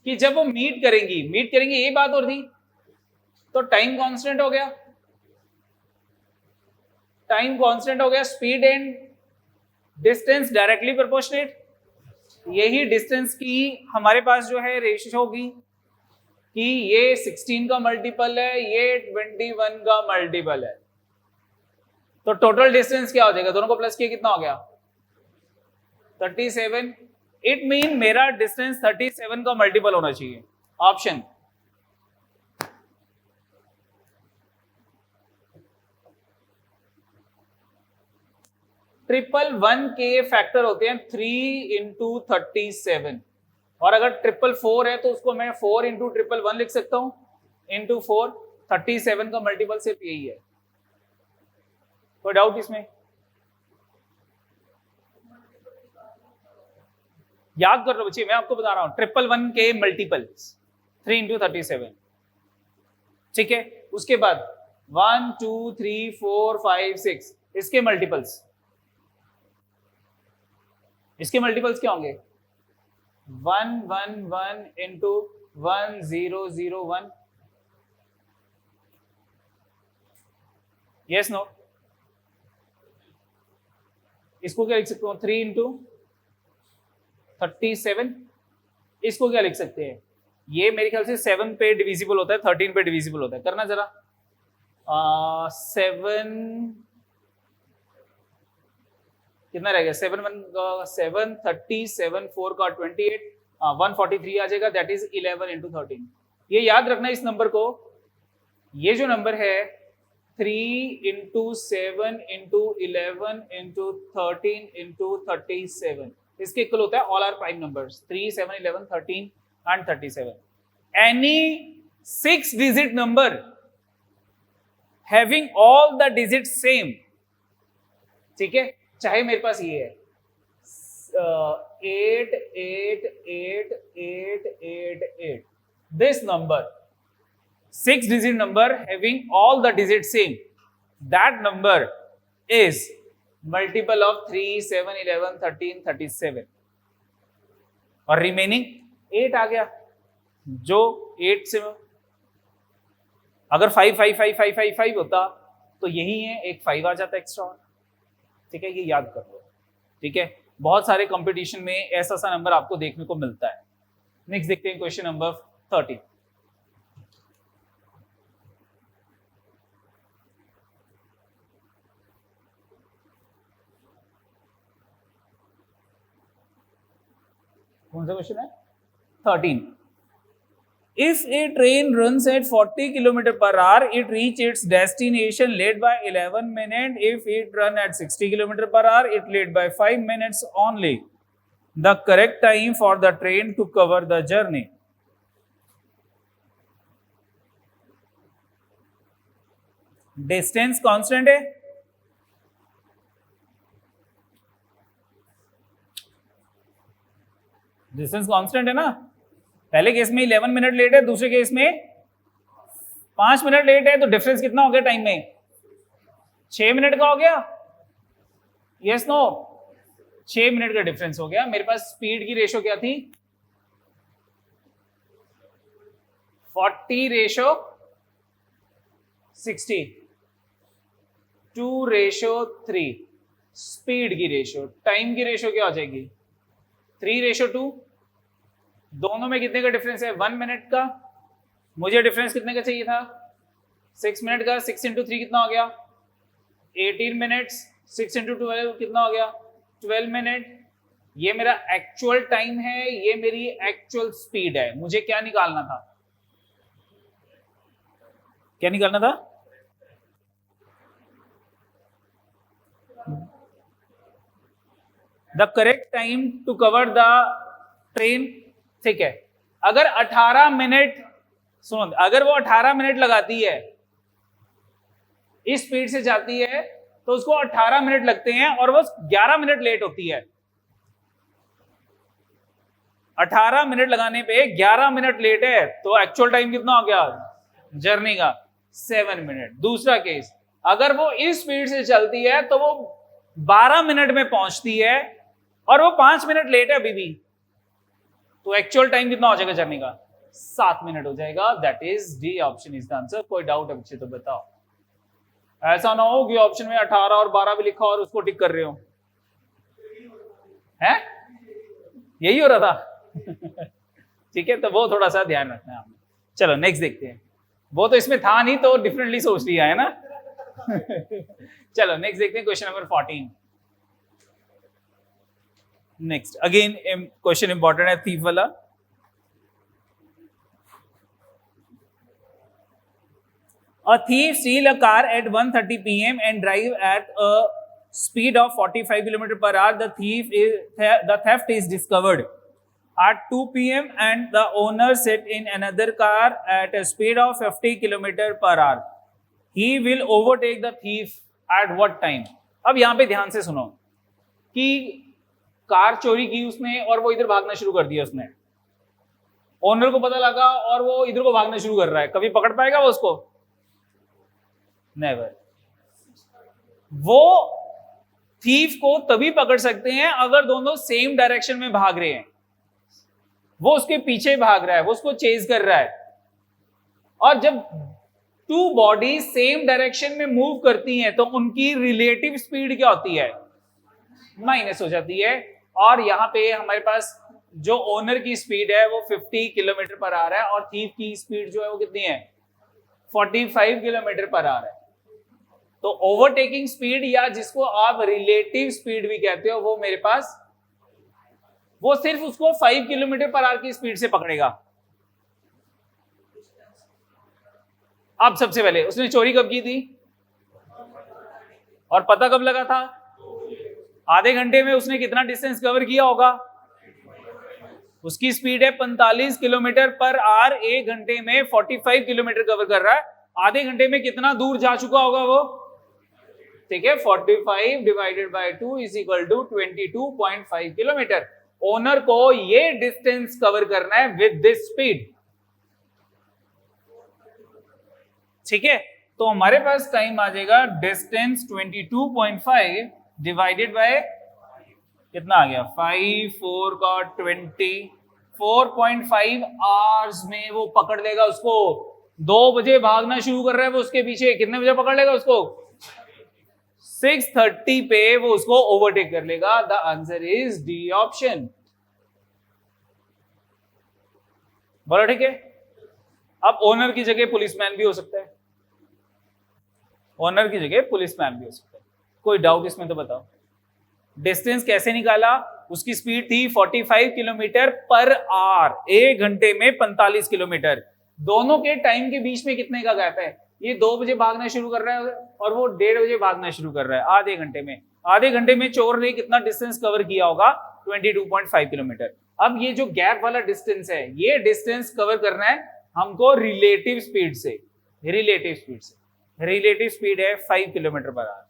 कि जब वो मीट करेंगी ये बात और थी, तो टाइम कांस्टेंट हो गया, speed and distance directly proportionate. यही डिस्टेंस की हमारे पास जो है रेशियो होगी कि ये 16 का मल्टीपल है, ये 21 का मल्टीपल है। तो टोटल डिस्टेंस क्या हो जाएगा? दोनों को प्लस किया कितना हो गया? 37। इट मीन मेरा डिस्टेंस 37 का मल्टीपल होना चाहिए। ऑप्शन। ट्रिपल वन के फैक्टर होते हैं 3 × 37, और अगर 444 है तो उसको मैं 4 × 111 लिख सकता हूं, इंटू 4। 37 का मल्टीपल सिर्फ यही है। कोई डाउट इसमें? याद कर लो बच्चे, मैं आपको बता रहा हूं 111 के मल्टीपल्स 3 × 37। ठीक है, उसके बाद 1 2 3 4 5 6 इसके मल्टीपल्स क्या होंगे? 111 × 1001। Yes no? इसको क्या लिख सकते हो? 3 × 37। इसको क्या लिख सकते हैं? ये मेरे ख्याल से 7 पे डिविजिबल होता है, 13 पे डिविजिबल होता है। करना जरा। 7 कितना रह गया? 7 30 7 4 का 28, 143 आ जाएगा। That is 11 × 13। ये याद रखना इस नंबर को। ये जो नंबर है 3 × 7 × 11 × 13 × 37, इसके इक्वल होता है all are prime numbers 3 7 11 13 and 37। Any 6 digit number having all the digit same. ठीक है, चाहे मेरे पास ये है 8 8 8 8 8 8, this number 6 digit number having all the digits same, that number is multiple of 3 7 11 13 37, और रिमेनिंग 8 आ गया, जो 8 से अगर 5 5 5 5 5 5 होता तो यही है, एक 5 आ जाता एक्स्ट्रा। ठीक है, ये याद कर लो। ठीक है, बहुत सारे कंपटीशन में ऐसा सा नंबर आपको देखने को मिलता है। नेक्स्ट देखते हैं क्वेश्चन नंबर 30। कौन सा क्वेश्चन है? 13। If a train runs at 40 km/h, it reaches its destination late by 11 minutes. If it runs at 60 km/h, it late by 5 minutes only. The correct time for the train to cover the journey. Distance constant है, distance constant है ना। पहले case में 11 minute late है, दूसरे case में 5 minute late है, तो डिफरेंस कितना हो गया टाइम में? 6 मिनट का हो गया। Yes no? 6 मिनट का डिफरेंस हो गया। मेरे पास स्पीड की रेशो क्या थी? 40:60, 2:3। स्पीड की रेशो, टाइम की रेशो क्या हो जाएगी? 3:2। दोनों में कितने का डिफरेंस है? 1 मिनट का। मुझे डिफरेंस कितने का चाहिए था? 6 मिनट का। 6 × 3 कितना हो गया? 18 मिनट्स। 6 × 12 कितना हो गया? 12 मिनट। ये मेरा एक्चुअल टाइम है, ये मेरी एक्चुअल स्पीड है। मुझे क्या निकालना था? क्या निकालना था? The correct time to cover the train, ठीक है। अगर 18 मिनट, सुनो, अगर वो 18 मिनट लगाती है, इस स्पीड से जाती है, तो उसको 18 मिनट लगते हैं और वो 11 मिनट लेट होती है। 18 मिनट लगाने पे 11 मिनट लेट है, तो एक्चुअल टाइम कितना हो गया जर्नी का? 7 मिनट। दूसरा केस, अगर वो इस स्पीड से चलती है तो वो 12 मिनट में पहुंचती है और वो 5 मिनट लेट है अभी भी, तो एक्चुअल टाइम कितना हो जाएगा जर्नी का? 7 मिनट हो जाएगा। That is D option is the answer. कोई डाउट है बच्चे तो बताओ। ऐसा ना हो कि ऑप्शन में 18 और 12 भी लिखा और उसको टिक कर रहे हो, है यही हो रहा था? ठीक है, तो वो थोड़ा सा ध्यान रखना है आपने। चलो नेक्स्ट देखते हैं। वो तो इसमें था नहीं तो डिफरेंटली सोच लिया है ना। चलो नेक्स्ट देखते हैं, question number 14। Next again question important है, थीफ वाला। A thief steal a car at 1:30 p.m. and drive at a speed of 45 km per hour. The theft is discovered at 2 p.m. and the owner sit in another car at a speed of 50 km per hour. He will overtake the thief at what time? अब यहाँ पे ध्यान से सुनो कि car चोरी की उसने और वो इधर भागना शुरू कर दिया उसने। ओनर को पता लगा और वो इधर को भागना शुरू कर रहा है, कभी पकड़ पाएगा वो उसको? नेवर। वो थीफ को तभी पकड़ सकते हैं अगर दोनों सेम डायरेक्शन में भाग रहे हैं। वो उसके पीछे भाग रहा है, वो उसको चेज कर रहा है, और जब टू बॉडी सेम डायरेक्शन में मूव करती हैं तो उनकी रिलेटिव स्पीड क्या होती है? माइनस हो जाती है। और यहां पे हमारे पास जो ओनर की स्पीड है वो 50 किलोमीटर पर आ रहा है और थीफ की स्पीड जो है वो कितनी है? 45 किलोमीटर पर आ रहा है। तो ओवरटेकिंग स्पीड या जिसको आप रिलेटिव स्पीड भी कहते हो, वो मेरे पास वो सिर्फ उसको 5 किलोमीटर पर आवर की स्पीड से पकड़ेगा। अब सबसे पहले उसने चोरी कब की थी और पता कब लगा था? आधे घंटे में उसने कितना डिस्टेंस कवर किया होगा? उसकी स्पीड है 45 किलोमीटर पर आवर, एक घंटे में 45 किलोमीटर कवर कर रहा है। आधे घंटे में कितना दूर जा चुका होगा वो? ठीक है, 45 divided by 2 is equal to 22.5 kilometre. Owner को ये डिस्टेंस कवर करना है विद दिस स्पीड। ठीक है, तो हमारे पास टाइम आ जाएगा डिस्टेंस 22.5 डिवाइडेड बाय कितना आ गया? 5 4 का 24.5 आवर्स में वो पकड़ लेगा उसको। 2 बजे भागना शुरू कर रहा है वो उसके पीछे, कितने बजे पकड़ लेगा उसको? 6:30 पे वो उसको ओवरटेक कर लेगा। The answer is D option. बोलो ठीक है। अब ओनर की जगह पुलिसमैन भी हो सकता है, ओनर की जगह पुलिसमैन भी हो सकता है। कोई डाउट इसमें तो बताओ। डिस्टेंस कैसे निकाला? उसकी स्पीड थी 45 किलोमीटर पर आवर, एक घंटे में 45 किलोमीटर। दोनों के टाइम के बीच में कितने का गैप है? ये 2 बजे भागना शुरू कर रहा है और वो 1:30 बजे भागना शुरू कर रहा है, आधे घंटे में। आधे घंटे में चोर ने कितना डिस्टेंस कवर किया होगा? 22.5 किलोमीटर। अब ये जो गैप वाला डिस्टेंस है, ये डिस्टेंस कवर करना है हमको रिलेटिव स्पीड से। रिलेटिव स्पीड है 5 किलोमीटर पर आवर।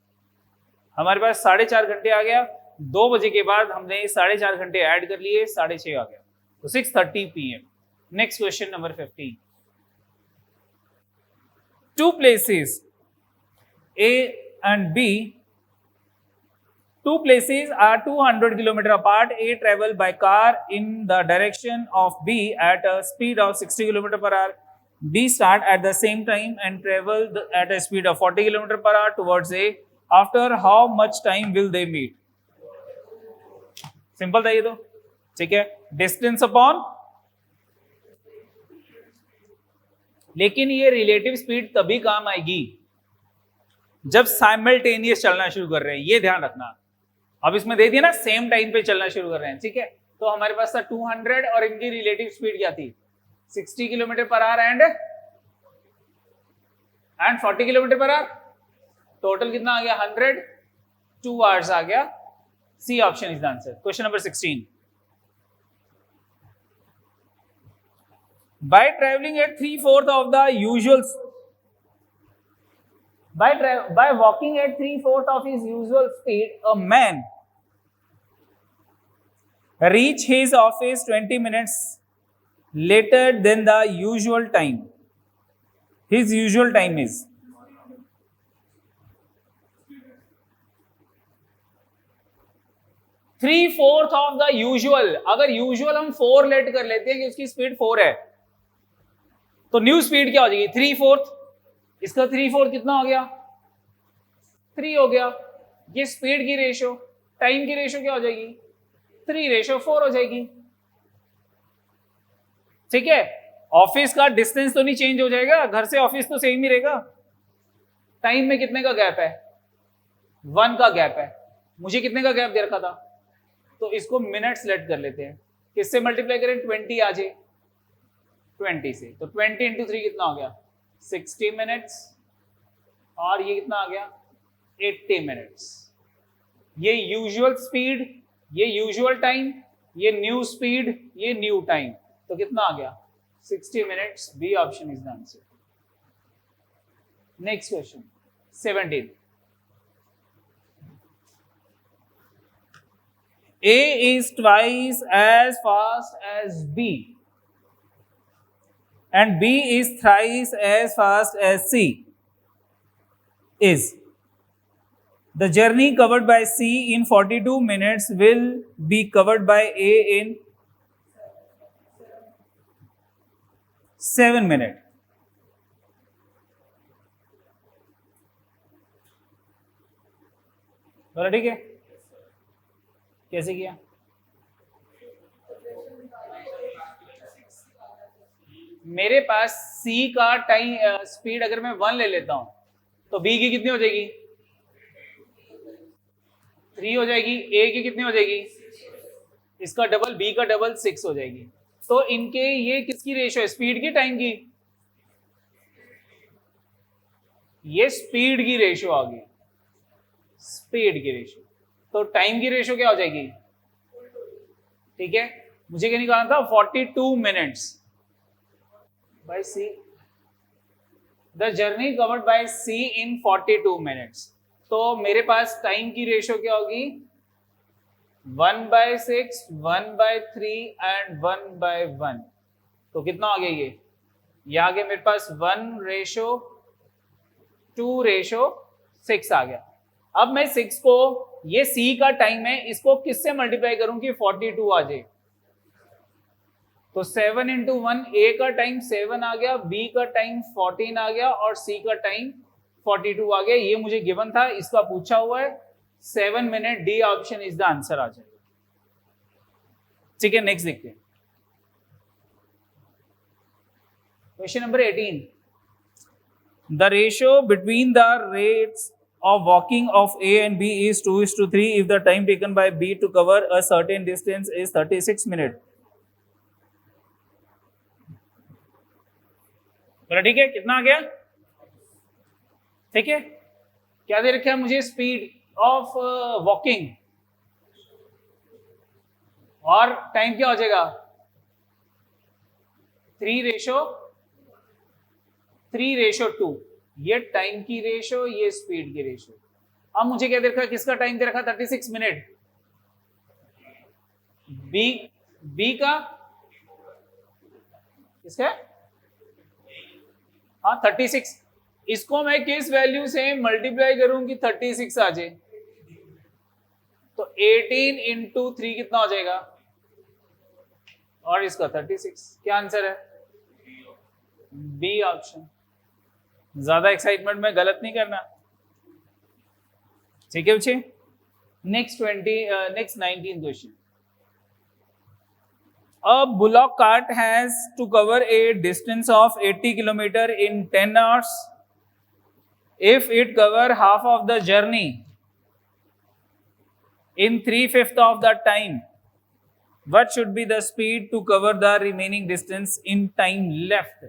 हमारे पास 4.5 घंटे आ गया। 2 बजे के बाद हमने 4.5 घंटे ऐड कर लिए, 6:30 आ गया, तो 6:30 PM। Next question number 15। Two places A and B, two places are 200 km apart. A travel by car in the direction of B at a speed of 60 km per hour. B start at the same time and travel at a speed of 40 km per hour towards A. After how much time will they meet? Simple था ये तो, ठीक है, distance upon, लेकिन ये relative speed तभी काम आएगी जब साइमल्टेनियस चलना शुरू कर रहे हैं, ये ध्यान रखना। अब इसमें दे दिया ना सेम टाइम पे चलना शुरू कर रहे हैं, ठीक है। तो हमारे पास था 200 और इनकी रिलेटिव स्पीड क्या थी? 60 kilometre per hour and 40 kilometre per hour. Total कितना आ गया? 100, 2 आवर्स आ गया। C option is the answer. Question number 16। By traveling at 3/4 of the usual, by walking at 3/4 of his usual speed, a man reach his office 20 minutes later than the usual time. His usual time is 3/4 of the usual. अगर usual हम 4 late कर लेते हैं कि उसकी speed 4 है, तो new speed क्या हो जाएगी 3/4. इसका 3/4 कितना हो गया 3 हो गया. ये स्पीड की रेशो, टाइम की रेशो क्या हो जाएगी 3/4 हो जाएगी. ठीक है. ऑफिस का डिस्टेंस तो नहीं चेंज हो जाएगा, घर से ऑफिस तो सेम ही रहेगा. टाइम में कितने का गैप है 1 का गैप है. मुझे कितने का गैप दे रखा था, तो इसको मिनट्स लेट कर लेते हैं. किससे मल्टीप्लाई करें 20 आ जाए 20 से, तो 20 इंटू 3 कितना हो गया 60 मिनट्स. और ये कितना आ गया 80 मिनट्स. ये यूजुअल स्पीड, ये यूजुअल टाइम, ये न्यू स्पीड, ये न्यू टाइम, तो कितना आ गया 60 minutes. B option is the answer. Next question 17. A is twice as fast as B and B is thrice as fast as C. Is the journey covered by C in 42 minutes will be covered by A in 7 minutes. बोला ठीक है. कैसे किया मेरे पास C का time speed अगर मैं 1 ले लेता हूं तो B की कितनी हो जाएगी 3 हो जाएगी. A की कितनी हो जाएगी, इसका डबल, B का डबल 6 हो जाएगी. तो इनके ये किसकी रेशो है स्पीड की टाइम की, ये स्पीड की रेशो आ गई, स्पीड की रेशो. तो टाइम की रेशो क्या हो जाएगी, ठीक है. मुझे क्या निकालना था 42 minutes bye C. The journey covered by C in 42 minutes. तो मेरे पास टाइम की रेशो क्या होगी 1/6, 1/3 एंड 1/1. तो कितना आ गया ये आ गया मेरे पास 1/2/6 आ गया. अब मैं 6 को, ये C का टाइम है, इसको किससे मल्टीप्लाई करूं कि 42 आ जाए. तो 7 इंटू 1, A का टाइम 7 आ गया, B का टाइम 14 आ गया और C का टाइम 42 आ गया. ये मुझे गिवन था, इसका पूछा हुआ है 7 minute. D option is the answer आ जाएगा. ठीक है. नेक्स्ट देखते हैं question number 18. The ratio between the rates of walking of A and B is 2:3 if the time taken by B to cover a certain distance is 36 minutes. बोला ठीक है. कितना आ गया, ठीक है. क्या दे रखा है मुझे स्पीड ऑफ वॉकिंग और टाइम क्या हो जाएगा 3/2. ये टाइम की रेशो, ये स्पीड की रेशो. अब मुझे क्या दे रखा है, किसका टाइम दे रखा 36 मिनट. बी का, किसका, हाँ 36. इसको मैं किस वैल्यू से मल्टीप्लाई करूं कि 36 आ जाए, तो 18 इंटू 3 कितना हो जाएगा और इसका 36. क्या आंसर है बी ऑप्शन. ज्यादा एक्साइटमेंट में गलत नहीं करना. ठीक है बच्चे. Next 19 question. A bullock cart has to cover a distance of 80 km in 10 hours. If it cover half of the journey in 3/5 of the time, what should be the speed to cover the remaining distance in time left?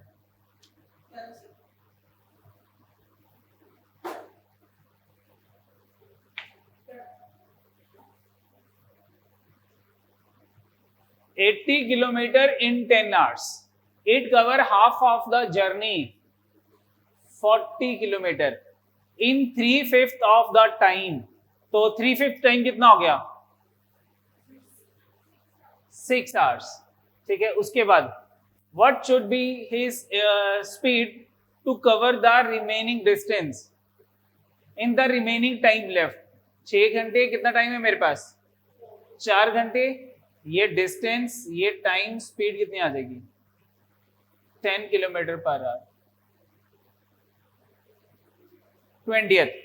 $80 kilometer in 10 hours. It cover half of the journey 40 kilometre in 3/5 of the time. तो 3/5 time कितना हो गया? 6 hours. ठीक है, उसके बाद what should be his speed to cover the remaining distance in the remaining time left. 6 घंटे कितना टाइम है मेरे पास? 4 घंटे। ये डिस्टेंस, ये टाइम, स्पीड कितनी आ जाएगी? 10 kilometre per our. 20th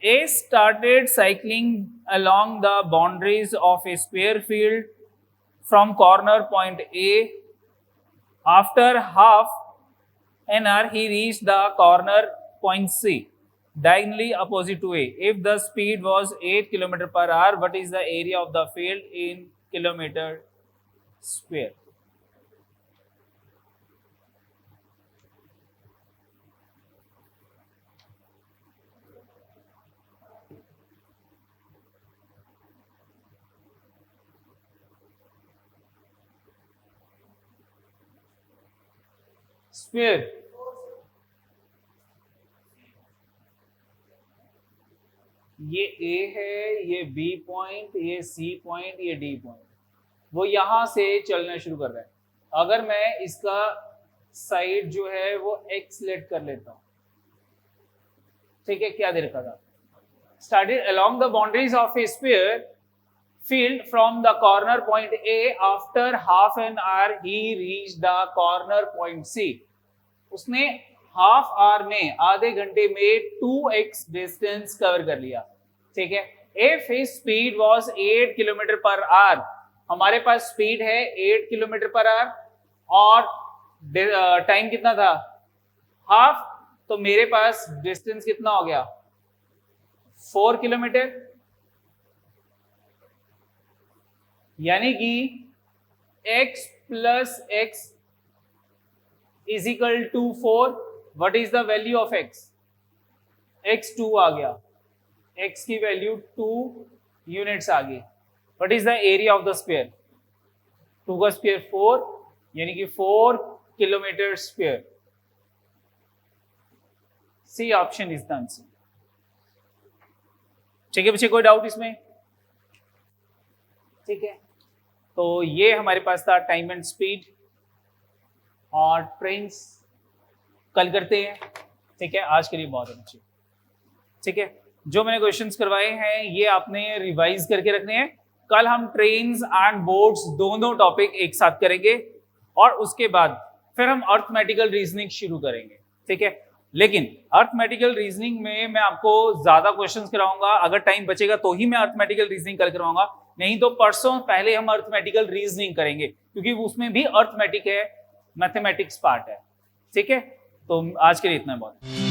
A started cycling along the boundaries of a sphere field from corner point A. After half an hour, he reached the corner point C, diagonally opposite to A. If the speed was 8 km per hour, what is the area of the field in kilometer square? Sphere ये ए है, ये B point, ये C point, ये D point, वो यहां से चलना शुरू कर रहा है। अगर मैं इसका साइड जो है वो एक्स लेट कर लेता हूं, ठीक है, क्या दे रखा था? Started along the boundaries of A sphere field from the corner point A. After half an hour he reached the corner point C. उसने हाफ आवर में, आधे घंटे में 2x डिस्टेंस कवर कर लिया। ठीक है, if his speed was 8 kilometre per our, हमारे पास स्पीड है 8 किलोमीटर पर आवर और टाइम कितना था? हाफ। तो मेरे पास डिस्टेंस कितना हो गया? 4 किलोमीटर। यानी कि x plus x is equal to 4। What is the value of x? x 2 आ गया, x की वैल्यू 2 यूनिट्स आ गई। What is the area of the sphere? 2 का स्क्वायर 4, यानी कि 4 kilometre square. C option is the answer. ठीक है बच्चे, कोई डाउट इसमें? ठीक है, तो ये हमारे पास था टाइम एंड स्पीड और ट्रेन्स। कल करते हैं। ठीक है, आज के लिए बहुत अच्छी। ठीक है, जो मैंने क्वेश्चंस करवाए हैं ये आपने रिवाइज करके रखने हैं। कल हम ट्रेन्स एंड बोर्ड्स दोनों टॉपिक एक साथ करेंगे और उसके बाद फिर हम अर्थमेटिकल रीजनिंग शुरू करेंगे। ठीक है, लेकिन अर्थमेटिकल रीजनिंग में मैं आपको ज्यादा क्वेश्चंस कराऊंगा। अगर टाइम बचेगा तो ही मैं अर्थमेटिकल रीजनिंग कल करवाऊंगा, नहीं तो परसों पहले हम अर्थमेटिकल रीजनिंग करेंगे, क्योंकि उसमें भी अर्थमेटिक है, मैथमेटिक्स पार्ट है। ठीक है, तो आज के लिए इतना बहुत है।